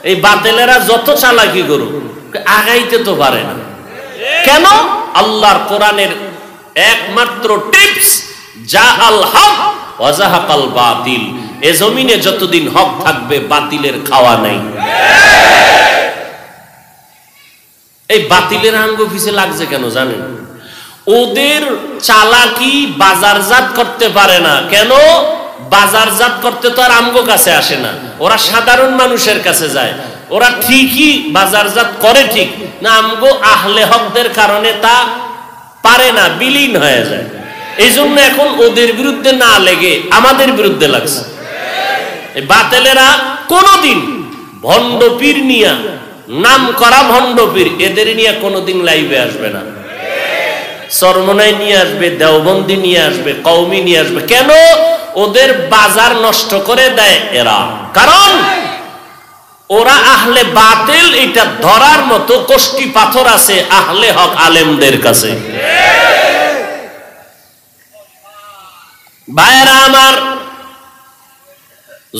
এই বাতিলেরা যত চালাকি করুক আগাইতে তো পারে না। কেন? আল্লাহর কোরআনের একমাত্র টিপস, জাহাল হক ওয়া জাহাকাল বাতিল। এ জমিনে যতদিন হক থাকবে বাতিলের খাওয়া নাই। এই বাতিলের আঙ্গ পিছে লাগছে কেন জানেন? ওদের চালাকি বাজারজাত করতে পারে না। কেন? বাজারজাত করতে তো আর আমগো কাছে আসে না, ওরা সাধারণ মানুষের কাছে যায়। ওরা ঠিকই বাজারজাত করে ঠিক না, আমগো আহলে হকদের কারণে তা পারে না, বিলীন হয়ে যায়। এই জন্য এখন ওদের বিরুদ্ধে না লেগে আমাদের বিরুদ্ধে লাগছে। এই বাতেলেরা কোনদিন ভণ্ড পীর নিয়া, নাম করা ভণ্ড পীর, এদের নিয়ে কোনদিন লাইভে আসবে না। চরমনাই নিয়ে আসবে, দেওবন্দি নিয়ে আসবে, কওমি নিয়ে আসবে। কেন? ওদের বাজার নষ্ট করে দেয় এরা। কারণ ওরা আহলে বাতিল এটা ধরার মতো কষ্টি পাথর আছে আহলে হক আলেমদের কাছে। ভাইরা আমার,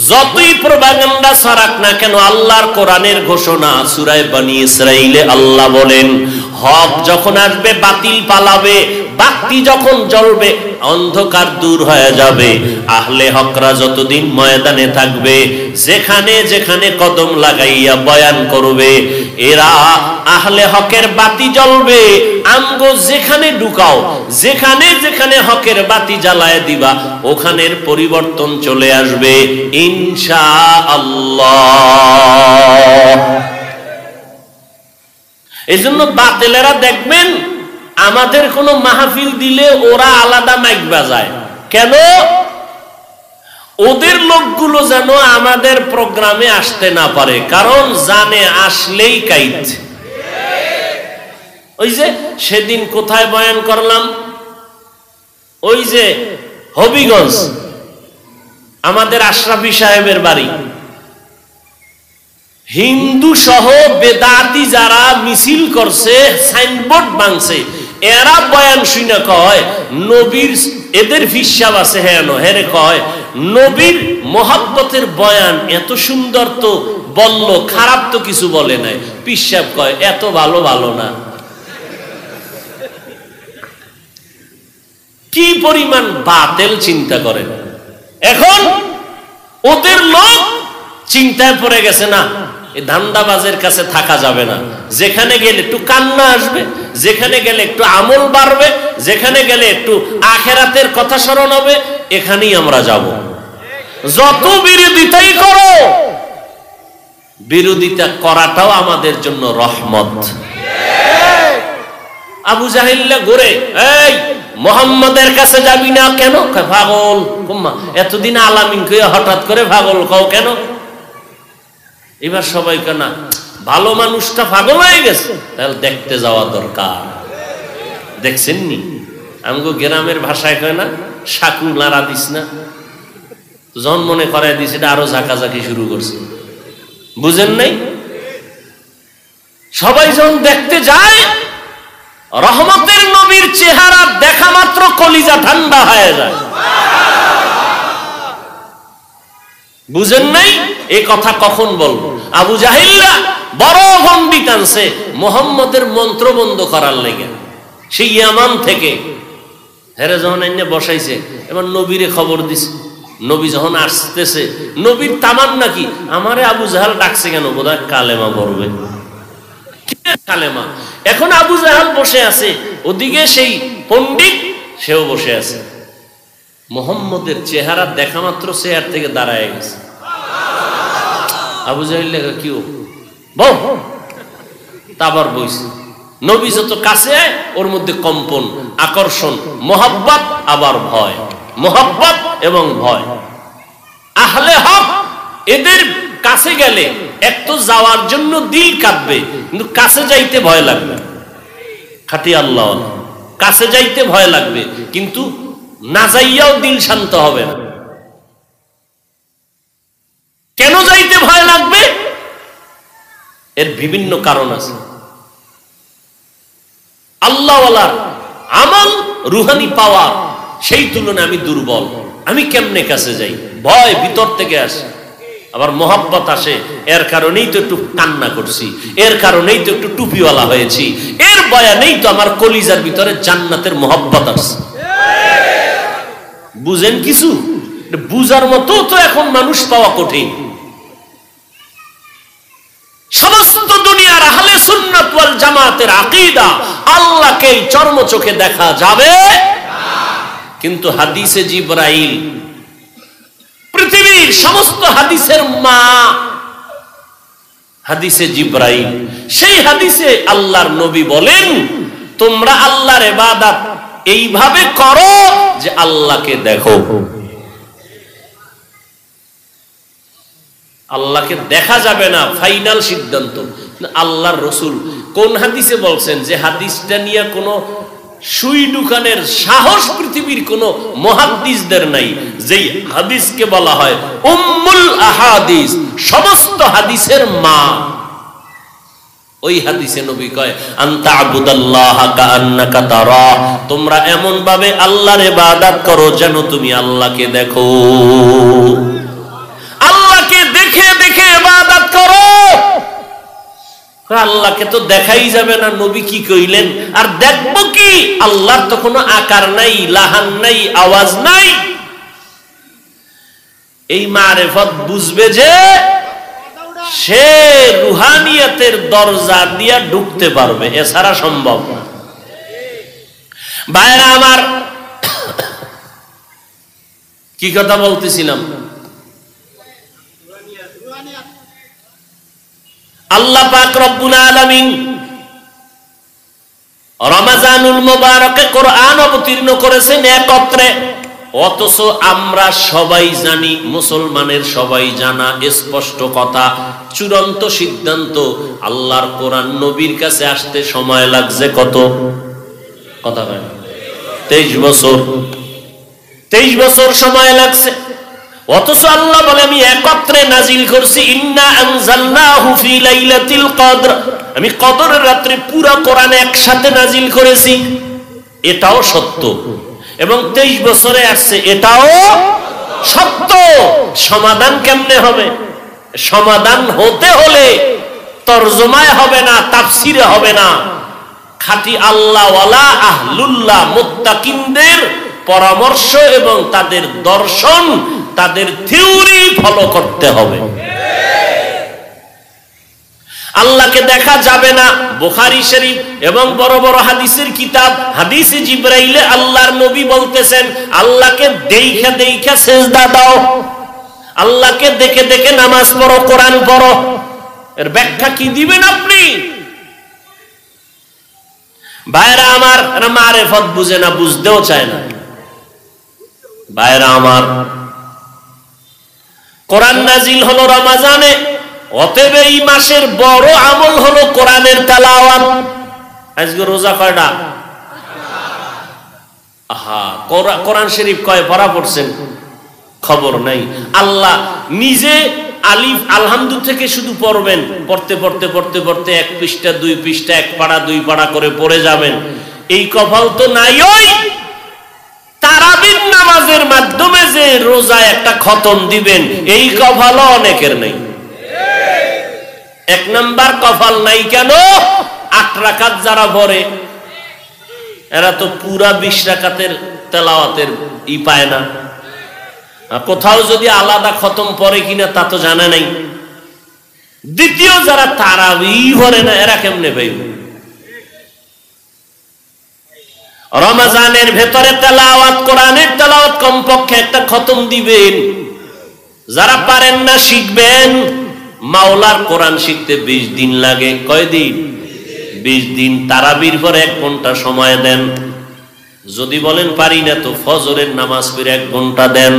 যতই প্রপাগান্ডা ছড়াক না কেন, আল্লাহর কোরআনের ঘোষণা সূরা বনী ইসরাঈলে আল্লাহ বলেন, হক যখন আসবে বাতিল পালাবে, বাতি যখন জ্বলবে অন্ধকার দূর হয়ে যাবে। আহলে হকরা যতদিন ময়দানে থাকবে, যেখানে যেখানে কদম লাগাইয়া বয়ান করবে, এরা আহলে হকের বাতি জ্বলবে। আমগো যেখানে ঢুকাও, যেখানে যেখানে হকের বাতি জ্বালায় দিবা, ওখানের পরিবর্তন চলে আসবে ইনশাআল্লাহ। এই জন্য বাতিলেরা দেখবেন আমাদের কোন মাহফিল দিলে ওরা আলাদা মাইক বাজায়। কেন? ওদের লোকগুলো যেন আমাদের প্রোগ্রামে আসতে না পারে, কারণ জানে আসলেই কাইত। ওই যে সেদিন কোথায় বয়ান করলাম, ওই যে হবিগঞ্জ, আমাদের আশরাফি সাহেবের বাড়ি, হিন্দু সহ বেদাতি যারা মিছিল করছে, সাইনবোর্ড ভাঙছে, এরা বয়ান শুনে কয় নবীর, এদের হিসাব আছে হ্যাঁ হেরে কয় নবীর মোহাব্বতের বয়ান এত সুন্দর তো বলল, খারাপ তো কিছু বলে নাই। পিসাব কয় এত ভালো ভালো না। কি পরিমাণ বাতিল চিন্তা করেন। এখন ওদের লোক চিন্তায় পড়ে গেছে, না এই ধান্দাবাজের কাছে থাকা যাবে না। যেখানে গেলে একটু কান্না আসবে, যেখানে গেলে একটু আমল বাড়বে, যেখানে গেলে একটু আখেরাতের কথা স্মরণ হবে, এখানেই আমরা যাব। যত বিরোধিতাই করো, বিরোধিতা করাটাও আমাদের জন্য রহমত। আবু জাহিল্লা ঘুরে, এই মোহাম্মদের কাছে যাবি না কেন? পাগল, এতদিন আলামিন কইয়া হঠাৎ করে পাগল কও কেন? এবার সবাই কেনা ভালো মানুষটা পাগল হয়ে গেছে, তাহলে দেখতে যাওয়া দরকার। দেখছেন নি, আমগো গ্রামের ভাষায় কয় না, সাকু নাড়া দিস না। যখন মনে করাই দিস, এটা আরো ঝাঁকাঝাঁকি শুরু করছে। বুঝেন নাই? সবাই যখন দেখতে যায়, রহমতের নবীর চেহারা দেখা মাত্র কলিজা ঠান্ডা হয়ে যায়। বুঝেন নাই? এই কথা কখন বলবো? আবু জাহিল্লা বড় গম্ভীর টানছে মোহাম্মদের মন্ত্র বন্ধ করার লেগে, সেই ইয়ামান থেকে হেরে যখন এনে বসাইছে, এবার নবীরে খবর দিছে। নবী যখন আসতেছে, নবীর তামান নাকি আমারে আবু জাহাল ডাকছে কেন, বোধহয় কালেমা পড়বে। কালেমা। এখন আবু জাহাল বসে আছে, ওদিকে সেই পণ্ডিত সেও বসে আছে। মোহাম্মদের চেহারা দেখা মাত্র চেয়ার থেকে দাঁড়ায় গেছে। আবু জাহিল লেখা কি আবার বইছে। নবী যত কাছে আয়, ওর মধ্যে কম্পন, আকর্ষণ, মোহাব্বত আবার ভয়, মোহাব্বত এবং ভয়। আহলে হক এদের কাছে গেলে একটু যাওয়ার জন্য দিল কাঁপবে, কিন্তু কাছে যাইতে ভয় লাগবে। খাটি আল্লাহ, কাছে যাইতে ভয় লাগবে, কিন্তু না যাইয়াও দিল শান্ত হবে না। কেন যাইতে ভয় লাগবে? এর বিভিন্ন কারণ আছে। আল্লাহওয়ালার আমল, রুহানি পাওয়ার, সেই তুলনায় আমি দুর্বল। আমি কেমনে কাছে যাই? ভয় ভিতর থেকে আসে, আবার মোহাব্বত আসে। এর কারণেই তো একটু কান্না করছি, এর কারণেই তো একটু টুপিওয়ালা হয়েছি, এর বয়ানেই তো আমার কলিজার ভিতরে জান্নাতের মোহাব্বত আসছে। বুঝেন কিছু? বুঝার মতো তো এখন মানুষ পাওয়া কঠিন। সমস্ত দুনিয়ার আহলে সুন্নাত ওয়াল জামাতের আকীদা, আল্লাহকে চর্ম চোখে দেখা যাবে, কিন্তু হাদিসে জিবরাইল পৃথিবীর সমস্ত হাদিসের মা হাদিসে জিব্রাইল। সেই হাদিসে আল্লাহর নবী বলেন, তোমরা আল্লাহর ইবাদত এইভাবে করো যে আল্লাহকে দেখো। আল্লাহকে দেখা যাবে না, ফাইনাল সিদ্ধান্ত আল্লাহর রাসূল কোন হাদিসে বলছেন যে হাদিসটা নিয়ে কোনো সুই দোকানের সাহস পৃথিবীর কোন মুহাদ্দিসদের নাই, যেই হাদিসকে বলা হয় উম্মুল আহাদিস, সমস্ত হাদিসের মা। ওই হাদিসে নবী কয়, আনতা আবুদাল্লাহা কাআন্নাকা তারা, তোমরা এমন ভাবে আল্লাহর ইবাদত করো যেন তুমি আল্লাহকে দেখো। আল্লাহকে দেখে দেখে ইবাদত করো। আল্লাহকে তো দেখাই যাবে না, নবী কি কইলেন? আর দেখবো কি? আল্লাহর তো কোনো আকার নাই, লাহান নাই, আওয়াজ নাই। এই মারেফত বুঝবে যে সে রুহানিয়াতের দরজা দিয়া ঢুকতে পারবে, এছাড়া সম্ভব না। ভাইরা আমার, কি কথা বলতেছিলাম? আল্লাহ পাক রব্বুল আলামিন রমজানুল মুবারকে কোরআন অবতীর্ণ করেছেন একত্রে, অথচ আমরা সবাই জানি, মুসলমানের সবাই জানা স্পষ্ট কথা, চূড়ান্ত সিদ্ধান্ত, আল্লাহর কোরআন নবীর কাছে আসতে সময় লাগছে কত? কথা বলেন। 23 বছর। 23 বছর সময় লাগছে। অথচ আল্লাহ বলে, আমি একত্রে নাজিল করছি, ইন্না আনজালনাহু ফি লাইলাতিল কদর, আমি কদরের রাতে পুরো কোরআন একসাথে নাজিল করেছি। এটাও সত্য, এবং 23 বছরে আসছে, এটাও সত্য। সমাধান কেমনে হবে? সমাধান হতে হলে তরজমায় হবে না, তাফসিরে হবে না, খাঁটি আল্লাহওয়ালা আহলুল্লাহ মুত্তাকিনদের পরামর্শ এবং তাদের দর্শন, তাদের থিওরি ফলো করতে হবে। আল্লাহকে দেখা যাবে না। বুখারী শরীফ এবং বড় বড় হাদিসের কিতাব, হাদিসে জিবরাইলে আল্লাহর নবী বলতেছেন, আল্লাহকে দেইখা দেইখা সিজদা দাও, আল্লাহকে দেখে দেখে নামাজ পড়ো, কোরআন পড়ো। এর ব্যাখ্যা কি দিবেন আপনি? ভাইরা আমার, এরা মারেফত বুঝে না, বুঝতেও চায় না। ভাইরা আমার, কোরআন নাজিল হলো রমজানে, অতএব এই মাসের বড় আমল হলো কোরআনের তেলাওয়াত। আজকে রোজা কয়টা? আহা, কোরআন শরীফ কয় পারা পড়ছেন খবর নাই। আল্লাহ নিজে আলিফ আলহামদু থেকে শুধু পড়বেন, পড়তে পড়তে পড়তে পড়তে 1 পৃষ্ঠা 2 পৃষ্ঠা 1 পাড়া 2 পাড়া করে পড়ে যাবেন। এই কপাল তো নাই। ওই তারাবির নামাজের মাধ্যমে যে রোজা একটা খতম দিবেন, এই কপালও অনেকের নেই। 1 নাম্বার কপাল নাই কেন? 8 রাকাত যারা পড়ে, এরা তো পুরা 20 রাকাতের তেলাওয়াতের পায় না। কোথাও যদি আলাদা খতম পড়ে কিনা তা তো জানা নাই। দ্বিতীয়, যারা তারাবি পড়ে না, এরা কেমনে পাইবে? রমজানের ভেতরে তেলাওয়াত, কোরআনের তেলাওয়াত কমপক্ষে একটা খতম দিবেন। যারা পারেন না, শিখবেন। মাওলার কোরআন শিখতে 20 দিন লাগে। কয়দিন? 20 দিন। তারাবির পরে 1 ঘন্টা সময় দেন। যদি বলেন পারি না, তো ফজরের নামাজ পড়ে 1 ঘন্টা দেন।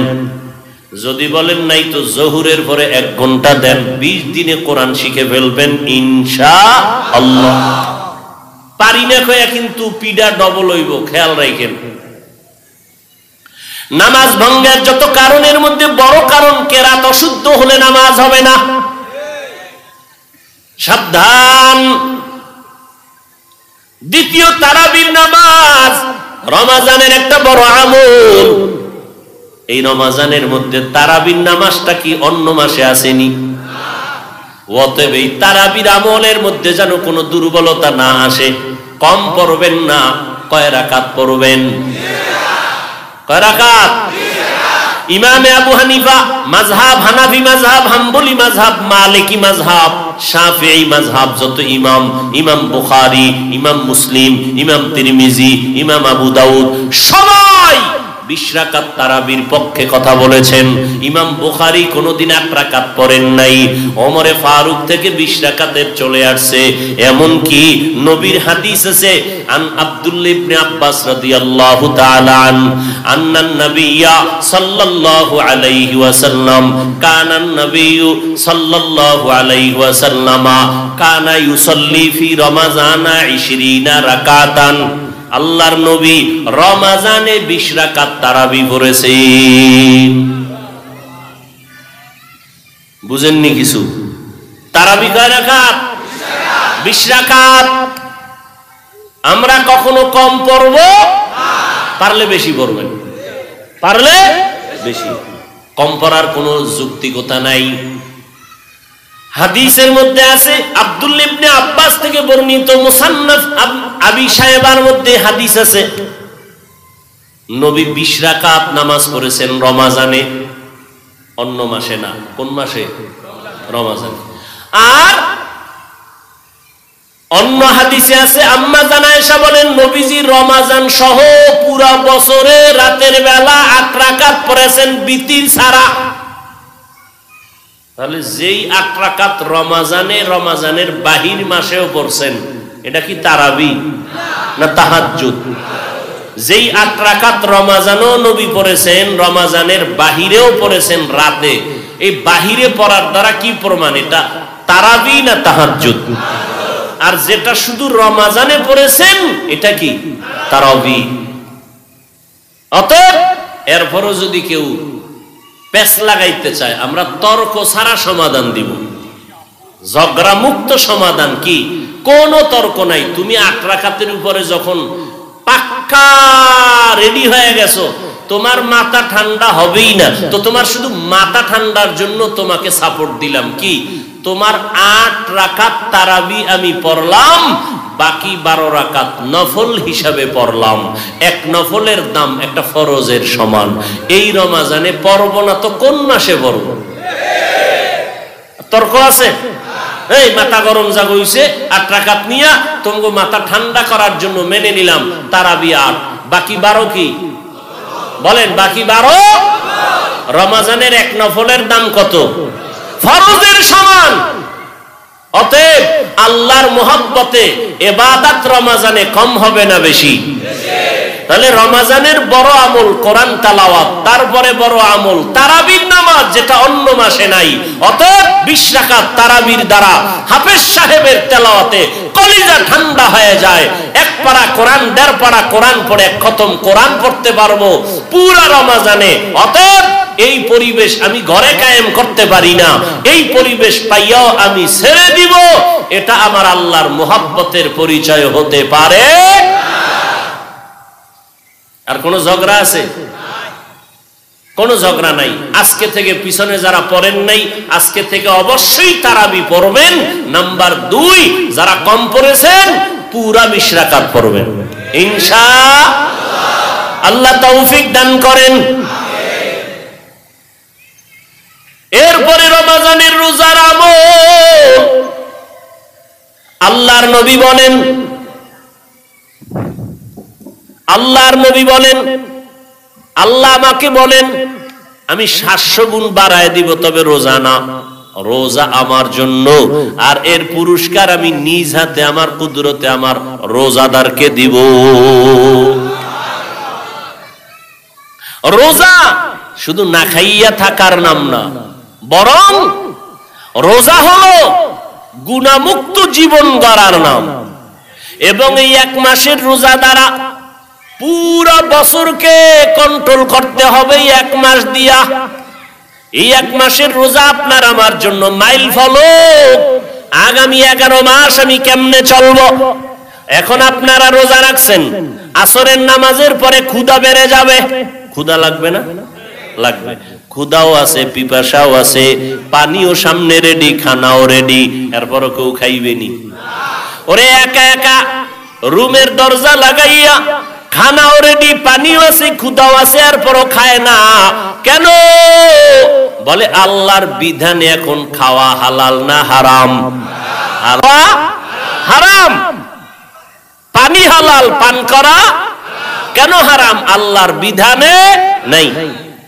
যদি বলেন নাই, তো জোহরের পরে 1 ঘন্টা দেন। 20 দিনে কোরআন শিখে ফেলবেন ইনশাআল্লাহ। পারি না কয়া কিন্তু পিডা ডবল হইব, খেয়াল রাখেন। নামাজ ভঙ্গের যত কারণের মধ্যে বড় কারণ, কেরাত অশুদ্ধ হলে নামাজ হবে না। সাবধান। দ্বিতীয়, তারাবির নামাজ রমজানের একটা বড় আমল। এই রমজানের মধ্যে তারাবির নামাজটা কি অন্য মাসে আসেনি? অতএব এই তারাবির আমলের মধ্যে যেন কোনো দুর্বলতা না আসে। কম পড়বেন না। কয় রাকাত পড়বেন? কয় রাকাত? ইমামে আবু হানিফা মাযহাব, হানাফি মাযহাব, হাম্বলি মাযহাব, মালিকি মাযহাব, শাফিঈ মাযহাব, যত ইমাম, ইমাম বুখারী, ইমাম মুসলিম, ইমাম তিরমিজি, ইমাম আবু দাউদ, সবাই 20 রাকাত তারাবির পক্ষে কথা বলেছেন। ইমাম বুখারী কোনোদিন 8 রাকাত পড়েন নাই, ওমরে ফারুক থেকে 20 রাকাতের চলে আসছে। এমন কি নবীর হাদিস আছে, আন আব্দুল্লাহ ইবনে আব্বাস রাদিয়াল্লাহু তাআলা আন্নান নাবিয়্যা সাল্লাল্লাহু আলাইহি ওয়াসাল্লাম কানান নাবিয়্যু সাল্লাল্লাহু আলাইহি ওয়াসাল্লামা কানা ইউসাল্লি ফি রমাজানা 20 রাকাতান। আল্লাহর নবী রমাজানে 20 রাকাত তারাবি পড়েছেন। বুঝেননি কিছু? তারাবি কয় রাকাত? 20 রাকাত। আমরা কখনো কম পড়ব? পারলে বেশি পড়বেন, পারলে বেশি। কম পড়ার কোনো যৌক্তিকতা নাই। হাদিসের মধ্যে আছে, আব্দুল্লাহ ইবনে আব্বাস থেকে বর্ণিত মুসান্নাফ আবি শায়বার মধ্যে হাদিস আছে, নবী 20 রাকাত নামাজ পড়েছেন রমাজানে, অন্য মাসে না। কোন মাসে? রমাজানে। আর অন্য হাদিসে আছে, আম্মা জানা আয়েশা বলেন নবীজি রমাজান সহ পুরা বছরে রাতের বেলা 8 রাকাত পড়েছেন বিতির ছাড়া। তাহলে যেই 8 রাকাত রমাজানে, রমাজানের বাহির মাসেও পড়ছেন, এটা কি তারাবি না তাহাজ্জুদ? যেই 8 রাকাত রমাজানেও নবী পড়েছেন, রমাজানের বাহিরেও পড়েছেন রাতে, এই বাহিরে পড়ার দ্বারা কি প্রমাণ? এটা তারাবি না তাহাজ্জুদ? আর যেটা শুধু রমাজানে পড়েছেন, এটা কি? তারাবি। অতএব এরপরও যদি কেউ পেছ লাগাইতে চায়, আমরা তর্ক ছাড়া সমাধান দিব, ঝগড়া মুক্ত সমাধান। কি? কোনো তর্ক নাই। তুমি 8 রাকাতের উপরে যখন পাক্কা রেডি হয়ে গেছো, তোমার মাথা ঠান্ডা হবেই না, তো তোমার শুধু মাথা ঠান্ডার জন্য তোমাকে সাপোর্ট দিলাম। কি? তোমার 8 রাকাত তারাবি আমি পড়লাম, বাকি 12 রাকাত নফল হিসাবে পড়লাম। এক নফলের দাম একটা ফরজের সমান। এই রমাজানে পড়ব না তো কোন মাসে পড়ব? তর্ক আছে? এই মাথা গরম জাগ হইছে, 8 রাকাত নিয়া তোমাকে মাথা ঠান্ডা করার জন্য মেনে নিলাম তারাবি 8, বাকি 12 কি? বলেন, বাকি 12? রমাজানের এক নফলের দাম কত? ফরজের সমান। অতএব আল্লাহর মুহাব্বতে ইবাদত রমাজানে কম হবে না বেশি? তাহলে রমাজানের বড় আমল কোরআন তেলাওয়াত, তারপরে বড় আমল তারাবির নামাজ, যেটা অন্য মাসে নাই। অতএব 20 রাকাত তারাবির দ্বারা হাফেজ সাহেবের তেলাওয়াতে কলিজা ঠান্ডা হয়ে যায়। এক পারা কোরআন, 1.5 পারা কোরআন পড়ে খতম কোরআন পড়তে পারবো পুরা রমাজানে। অতএব এই পরিবেশ আমি ঘরে কায়েম করতে পারি না, এই পরিবেশ পাইয়াও আমি ছেড়ে দিব, এটা আমার আল্লাহর মুহাব্বতের পরিচয় হতে পারে। আর কোন ঝগড়া আছে? কোন ঝগড়া নাই। আজকে থেকে পিছনে যারা পড়েন নাই, আজকে থেকে অবশ্যই তারাবি পড়বেন। নাম্বার 2, যারা কম পড়েছেন পুরা 20 রাকাত পড়বেন ইনশাআল্লাহ। আল্লাহ তৌফিক দান করেন। এরপরে রমাজানের রোজার আমল। আল্লাহর নবী বলেন, আল্লাহ আমাকে বলেন আমি 700 গুণ বাড়ায় দিব, তবে রোজা না। রোজা আমার জন্য, আর এর পুরস্কার আমি নিজ হাতে আমার কুদরতে আমার রোজাদারকে দিব। রোজা শুধু না খাইয়া থাকার নাম না, বরং রোজা হলো গুনাহমুক্ত জীবন গড়ার নাম। এবং এই 1 মাসের রোজা দ্বারা পুরো বছরকে কন্ট্রোল করতে হবে 1 মাস দিয়া। এই 1 মাসের রোজা আপনার আমার জন্য মাইল ফলক। আগামী 11 মাস আমি কেমনে চলবো? এখন আপনারা রোজা রাখছেন, আসরের নামাজের পরে ক্ষুধা বেড়ে যাবে। ক্ষুধা লাগবে না? লাগবে। ক্ষুধাও আছে, পিপাসাও আছে, পানিও সামনে রেডি, খানাও রেডি, এরপরও কেউ খাইবেনি। ওরে একা একা রুমের দরজা লাগাইয়া খানাও রেডি, পানিও আছে, ক্ষুধাও আছে, এরপরও খায় না কেন? বলে আল্লাহর বিধানে এখন খাওয়া হালাল না হারাম? হারাম। পানি হালাল, পান করা কেন হারাম? আল্লাহর বিধানে নাই।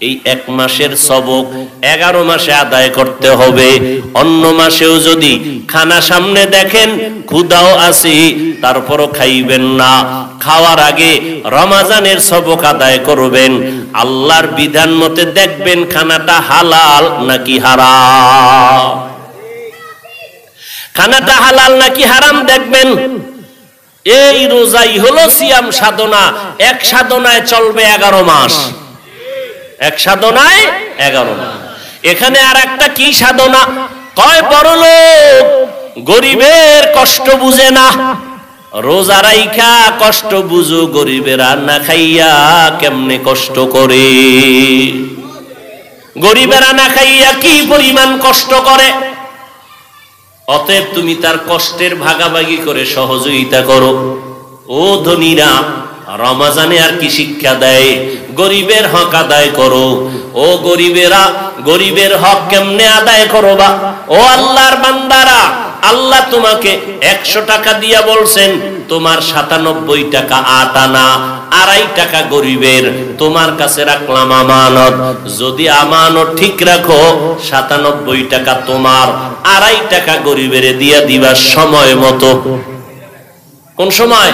এই এক মাসের সবক 11 মাসে আদায় করতে হবে। অন্য মাসেও যদি খানা সামনে দেখেন, ক্ষুধাও আছে, তারপরও খাইবেন না। খাওয়ার আগে রমজানের সবক আদায় করবেন। আল্লাহর বিধান মতে দেখবেন খানাটা হালাল নাকি হারাম। খানাটা হালাল নাকি হারাম দেখবেন। এই রোজাই হলো সিয়াম সাধনা। এক সাধনায় চলবে 11 মাস। এক সাধনায় 11 মাস। এখানে আর একটা কি সাধনা? কয় বড়লোক গরিবের কষ্ট বুঝে না। রোজা রাইখা কষ্ট বুঝো, গরিবেরা না খাইয়া কেমনে কষ্ট করে। গরিবেরা না খাইয়া কি পরিমাণ কষ্ট করে। অতএব তুমি তার কষ্টের ভাগাভাগি করে সহযোগিতা করো। ও ধনীরা, রমজানে আর কি শিক্ষা দেয়? গরিবের হক আদায় করো। ও গরিবেরা, গরিবের হক কেমনে আদায় করবা? ও আল্লাহর বান্দারা, আল্লাহ তোমাকে 100 টাকা দিয়া বলছেন, তোমার 97 টাকা 8 আনা, 2.5 টাকা গরিবের, তোমার কাছে রাখলাম আমানত। যদি আমানত ঠিক রাখো, 97 টাকা তোমার, 2.5 টাকা গরিবের দিয়া দিবা সময় মতো। কোন সময়?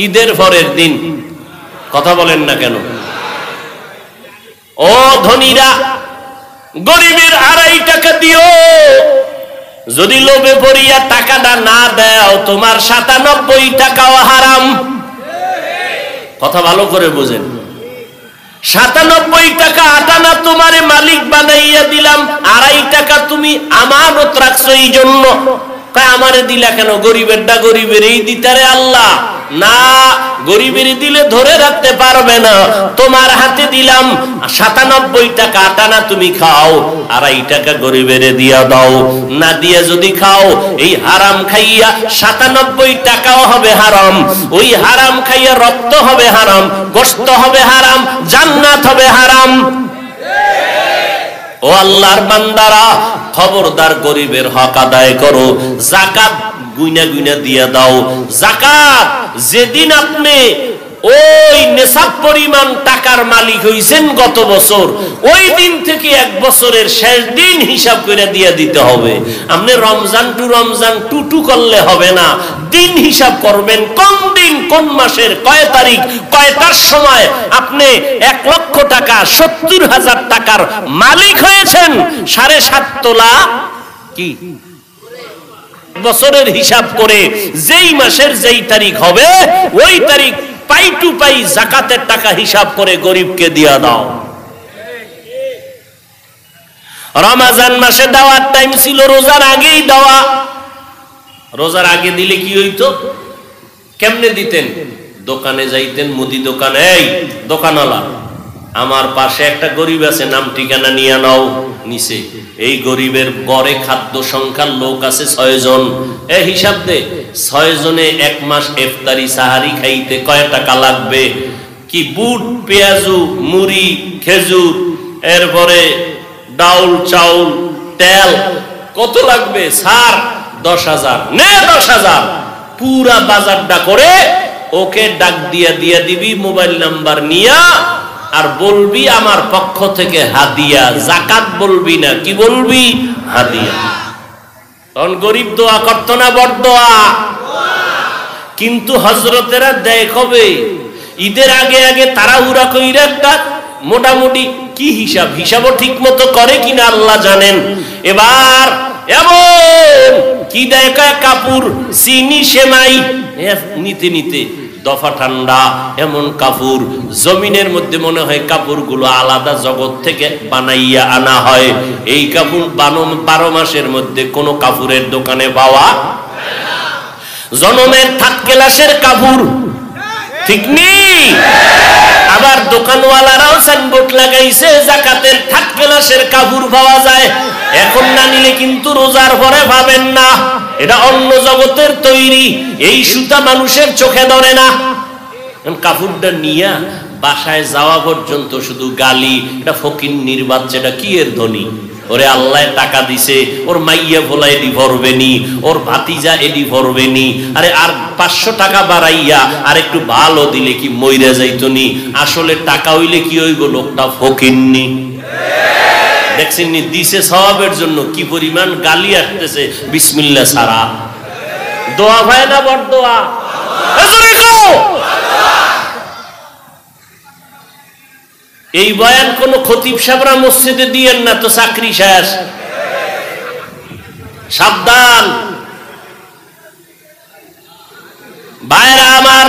ঈদের পরের দিন। কথা বলেন না কেন? ও ধনীরা, গরিবের 2.5 টাকা দিও। যদি লোভে পড়িয়া টাকাটা না দাও, তোমার 97 টাকাও হারাম। কথা ভালো করে বুঝেন। 97 টাকা 8 আনা তোমারে মালিক বানাইয়া দিলাম, 2.5 টাকা তুমি আমানত রাখছো এই জন্য। আমারে দিলা কেন? গরিবেরটা গরিবেরই দিতারে আল্লাহ না। গরিবের দিলে ধরে রাখতে পারবে না। তোমার হাতে দিলাম 97 টাকা 8 আনা, তুমি খাও, 2.5 টাকা গরিবের দিয়া দাও। না দিয়া যদি খাও, এই হারাম খাইয়া 97 টাকাও হবে হারাম। ওই হারাম খাইয়া রক্ত হবে হারাম, গোশত হবে হারাম, জান্নাত হবে হারাম। ও আল্লাহর বান্দারা, খবরদার গরিবের হক আদায় করো। যাকাত গুইনা গুইনা দিয়া দাও। যাকাত যেদিন আপনি ওই নেশাব পরিমাণ টাকার মালিক হইছেন গত বছর, ওই দিন থেকে 1 বছরের শেষ দিন হিসাব করে দিয়ে দিতে হবে। আপনি রমজান টু করলে হবে না। দিন হিসাব করবেন, কোন দিন কোন মাসের কয় তারিখ কয়টার সময় আপনি 1 লক্ষ টাকা 70,000 টাকার মালিক হয়েছেন। 7.5 তোলা কি বছরের হিসাব করে যেই মাসের যেই তারিখ হবে, ওই তারিখ পাই টু পাই যাকাতের টাকা হিসাব করে গরিবকে দিয়া দাও। রমজান মাসে দেওয়ার টাইম ছিল রোজার আগেই দেওয়া। রোজার আগে দিলে কি হইতো? কেমনে দিতেন? দোকানে যাইতেন, মুদি দোকানে, এই দোকানওয়ালা, আমার পাশে একটা গরিব আছে, নাম ঠিকানা নিয়ে নাও। নিচে এই গরিবের গড়ে খাদ্য সংখ্যার লোক আছে 6 জন। এ হিসাব দে, 6 জনে 1 মাস ইফতারি সাহারি খাইতে কয় টাকা লাগবে? কি বুট, পেঁয়াজু, মুড়ি, খেজুর, এরপরে ডাউল, চাউল, তেল কত লাগবে? স্যার 10,000। নে 10,000। পুরা বাজারটা করে ওকে ডাক দিয়া দিবি মোবাইল নাম্বার নিয়া, আর বলবি আমার পক্ষ থেকে হাদিয়া। যাকাত বলবি না, কি বলবি? হাদিয়া। তখন গরিব দোয়া করতো না, বড় দোয়া। কিন্তু হযরতেরা দেয় কবে? ঈদের আগে আগে তাড়াহুড়া কইরা একটা মোটামুটি কি হিসাবও ঠিক মতো করে কিনা আল্লাহ জানেন। এবার এমন কি দেয়, কাপড়, চিনি, সেমাই নিতে নিতে দফা ঠান্ডা, এমন কাপড় জমিনের মধ্যে মনে হয় কাপড়গুলো আলাদা জগৎ থেকে বানাইয়া আনা হয়। এই কাপড় 12 মাসের মধ্যে কোনো কাপড়ের দোকানে পাওয়া জনমের থার্ড ক্লাসের কাপড়, ঠিক নেই। আবার দোকানওয়ালারাও সাইনবোর্ড লাগাইছে যাকাতের থার্ড ক্লাসের কাপড় পাওয়া যায়। এখন না নিলে কিন্তু রোজার পরে পাবেন না। এটা অন্য জগতের তৈরি, এই সুতা মানুষের চোখে ধরে না। কাপড়টা নিয়া বাসায় যাওয়া পর্যন্ত শুধু গালি। এটা ফকিন্নির বাচ্চাটা কি এর ধনী? ওরে আল্লাহ টাকা দিছে, ওর মাইয়া ভোলা এডি ভরবে নি, ওর ভাতিজা এডি ভরবে নি, আরে আর 500 টাকা বাড়াইয়া আর একটু ভালো দিলে কি মইরা যাইতো নি? আসলে টাকা হইলে কি হইব, লোকটা ফকিরনি। দেখছেন নি দিছে সওয়াবের জন্য কি পরিমাণ গালি আসতেছে বিসমিল্লাহ সারা। দোয়া হয় না বড় দোয়া? এই বয়ান কোন খতিব সাহেবরা মসজিদে দিয়েন না তো, চাকরি শেষ। সাবধান ভাইরা আমার,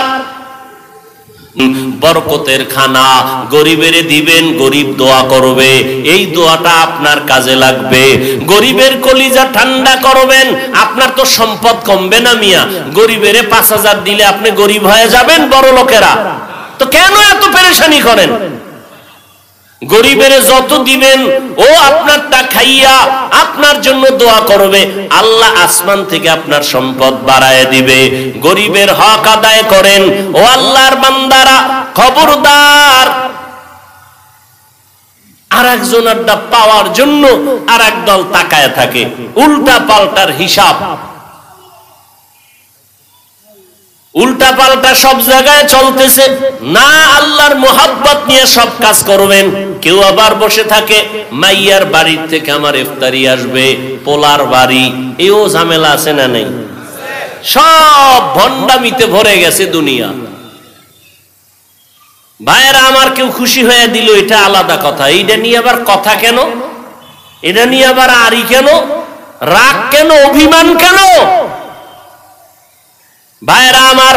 বরকতের খানা গরিবের দিবেন, গরিব দোয়া করবে, এই দোয়াটা আপনার কাজে লাগবে। গরিবের কলিজা ঠান্ডা করবেন, আপনার তো সম্পদ কমবে না মিয়া। গরিবের 5000 দিলে আপনি গরিব হয়ে যাবেন, বড় লোকেরা তো কেন এত পেরেশানি করেন? গরিবের যত দিবেন ও আপনারটা খাইয়া আপনার জন্য দোয়া করবে, আল্লাহ আসমান থেকে আপনার সম্পদ বাড়ায় দিবে। গরিবের হক আদায় করেন ও আল্লাহর বান্দারা, খবরদার আরেকজনেরটা পাওয়ার জন্য আরেক দল তাকায় থাকে, উল্টা পাল্টার হিসাব, উল্টা পাল্টা সব জায়গায় চলতেছে না। আল্লাহর মোহাব্বত নিয়ে সব কাজ করবেন। কেউ আবার বসে থাকে মাইয়ার বাড়ির থেকে আমার ইফতারি আসবে, পোলার বাড়ি, এও ঝামেলা আছে না নেই? সব ভণ্ডামিতে ভরে গেছে দুনিয়া। ভাইয়েরা আমার, কেউ খুশি হয়ে দিল এটা আলাদা কথা, এইটা নিয়ে আবার কথা কেন? এটা নিয়ে আবার আরি কেন? রাগ কেন? অভিমান কেন? ভাইরা আমার,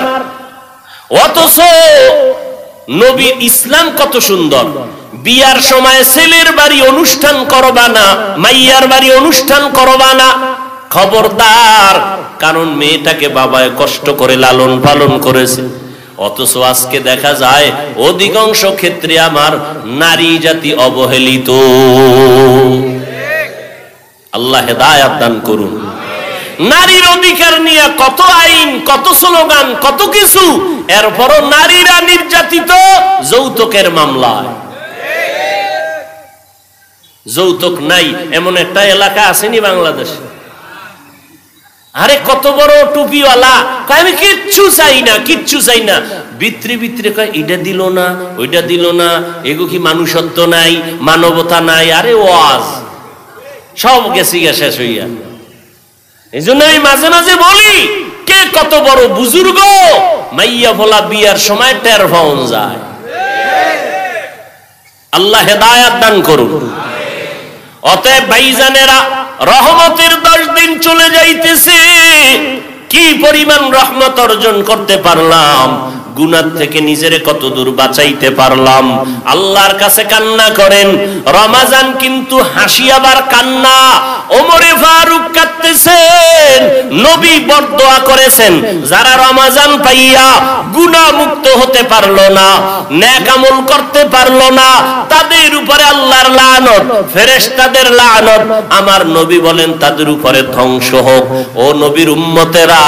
অথচ নবী ইসলাম কত সুন্দর। বিয়ার সময় ছেলের বাড়ি অনুষ্ঠান করবা না, মাইয়ার বাড়ি অনুষ্ঠান করবা না, খবরদার, কারণ মেয়েটাকে বাবায় কষ্ট করে লালন পালন করেছে। অথচ আজকে দেখা যায় অধিকাংশ ক্ষেত্রে আমার নারী জাতি অবহেলিত। আল্লাহ হেদায়েত দান করুন। নারীর অধিকার নিয়ে কত আইন, কত স্লোগান, কত কিছু, এরপরও নারীরা নির্যাতিত যৌতুকের মামলায়। যৌতুক নাই এমন একটা এলাকা আসেনি বাংলাদেশে? আরে কত বড় টুপিওয়ালা কয় আমি কিচ্ছু চাই না, কিচ্ছু চাই না, ভিতরে ভিতরে কয় এটা দিল না, ওইটা দিল না, এগো কি মানুষত্ব নাই, মানবতা নাই? আরে ওয়াজ সব গেছি গা শেষ হইয়া। এই জন্য আমি মাঝে মাঝে বলি, কে কত বড় বুজুর্গ, মাইয়া ভোলা বিয়ার সময় টের পাওয়া যায়। আল্লাহ হেদায়েত দান করুন। অতএব ভাইজানেরা, রহমতের 10 দিন চলে যাইতেছে, কি পরিমাণ রহমত অর্জন করতে পারলাম, গুনাহ থেকে নিজেরে কত দূর বাঁচাইতে পারলাম। আল্লাহর কাছে কান্না করেন। রমাজান কিন্তু হাসি আবার কান্না। ওমরে ফারুক কাঁদতেছেন, নবী বরদোয়া করেছেন, যারা রমাজান পাইয়া গুনাহ মুক্ত হতে পারলো না, নেক আমল করতে পারলো না, তাদের উপরে আল্লাহর লানত, ফেরেশতাদের লানত। আমার নবী বলেন তাদের উপরে ধ্বংস হোক। ও নবীর উম্মতেরা,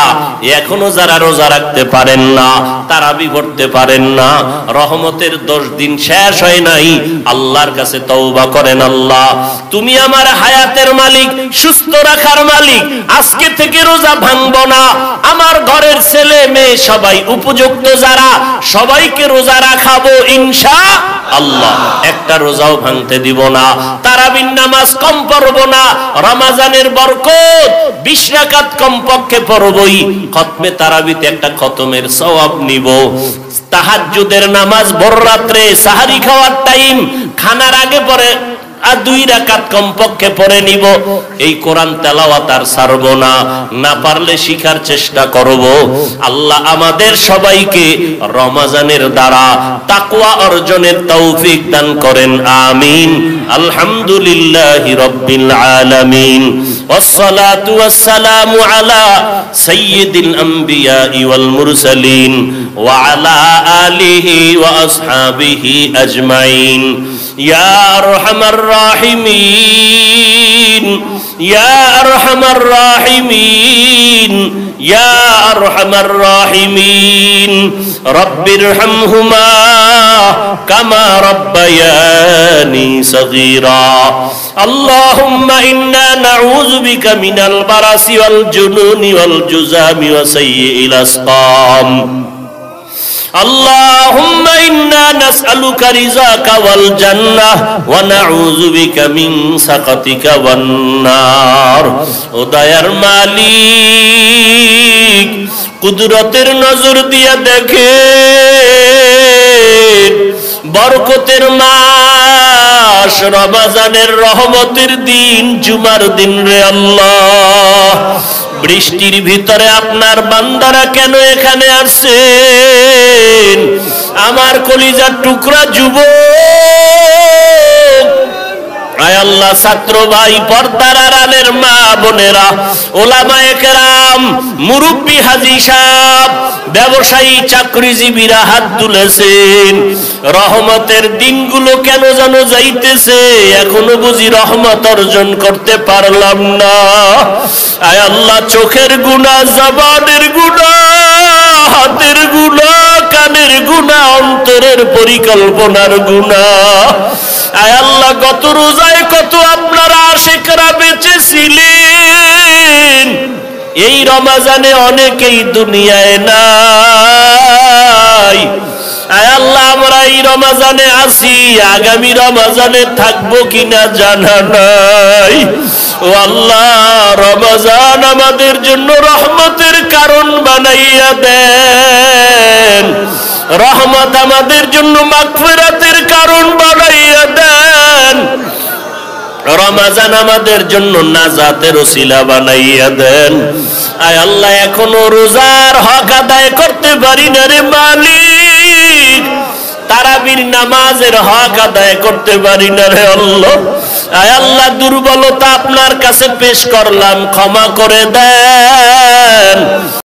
এখনো যারা রোজা রাখতে পারেন না, তারাবি পড়তে পারেন না, রহমতের 10 দিন শেষ হয় নাই, আল্লাহর কাছে তওবা করেন। আল্লাহ তুমি আমার হায়াতের মালিক, সুস্থ রাখার মালিক, আজকে থেকে রোজা ভাঙবো না। আমার ঘরের ছেলে মেয়ে সবাই উপযুক্ত যারা, সবাইকে রোজা রাখাবো ইনশাআল্লাহ। একটা রোজাও ভাঙতে দিব না, তারাবির নামাজ কম পড়বো না, রমজানের বরকত 20 রাকাত কমপক্ষে পড়বই, খতমে তারাবিতে একটা খতমের সওয়াব নিব, তাহাজ্জুদের নামাজ ভোর রাত্রে সাহারি খাওয়ার টাইম খানার আগে পরে আর 2 রাকাত কমপক্ষে পড়ে নিব। এই কোরআন তেলাওয়াত আর ছাড়বো না, না পারলে শিখার চেষ্টা করব। আল্লাহ আমাদের সবাইকে রমজানের দ্বারা তাকওয়া অর্জনের তৌফিক দান করেন, আমিন। আলহামদুলিল্লাহি রাব্বিল আলামিন, ওয়াসসালাতু ওয়াসসালামু আলা সাইয়্যিদিল আমবিয়াই ওয়াল মুরসালিন ওয়া আলা আলিহি ওয়া আসহাবিহি আজমাইন। ইয়া আরহামার রাহিমিন, ইয়া আরহামার রাহিমিন, ইয়া আরহামার রাহিমিন, রব্বিরহামহুমা কামা রাব্বায়ানি সগীরা। আল্লাহুম্মা ইন্না নাউযু বিকা মিনাল বারাসি ওয়াল জুনুনি ওয়াল জুযামি ওয়া সাইয়্যিল আসকাম আল্লাহুম্মা ইন্না নাসআলুকা রিযাকা ওয়াল জান্নাহ ওয়া নাউযু বিকা মিন সাকাতিকা ওয়ান নার। ও দয়ার মালিক, কুদরতের নজর দিয়ে দেখেন, বরকতের মাস রমজানের রহমতের দিন, জুমার দিন রে আল্লাহ, বৃষ্টির ভিতরে আপনার বান্দারা কেন এখানে আসছেন? আমার কলিজার টুকরা যুবক, আয় আল্লাহ, ছাত্র ভাই, পর্দার আড়ালের মা বোনেরা, ওলামায়ে কেরাম, মুরব্বী হাজী সাহেব, ব্যবসায়ী চাকরিজীবীরা হাত তুলেছেন। রহমতের দিনগুলো কেন যেন যাইতেছে, এখনো বুঝি রহমত অর্জন করতে পারলাম না। আয় আল্লাহ, চোখের গুনাহ, জবানের গুনাহ, হাতের গুনাহ, কানের গুনাহ, অন্তরের পরিকল্পনার গুনাহ। আয় আল্লাহ, গত রোজায় কত আপনারা আশিকরা বেঁচেছিলেন, এই রমজানে অনেকেই দুনিয়ায় নাই। আয় আল্লাহ, আমরা এই রমজানে আছি, আগামী রমজানে থাকবো কিনা জানা নাই। ও আল্লাহ, রমজান আমাদের জন্য রহমতের কারণ বানাইয়া দেন, রহমত আমাদের জন্য মাগফিরাতের কারণ বানাইয়া দেন, রমজান আমাদের জন্য নাজাতের ওসিলা বানাইয়া দেন। আয় আল্লাহ, এখনো রোজার হক আদায় করতে পারি না রে মালিক, তারাবির নামাজের হক আদায় করতে পারি না রে আল্লাহ। আয় আল্লাহ, দুর্বলতা আপনার কাছে পেশ করলাম, ক্ষমা করে দেন।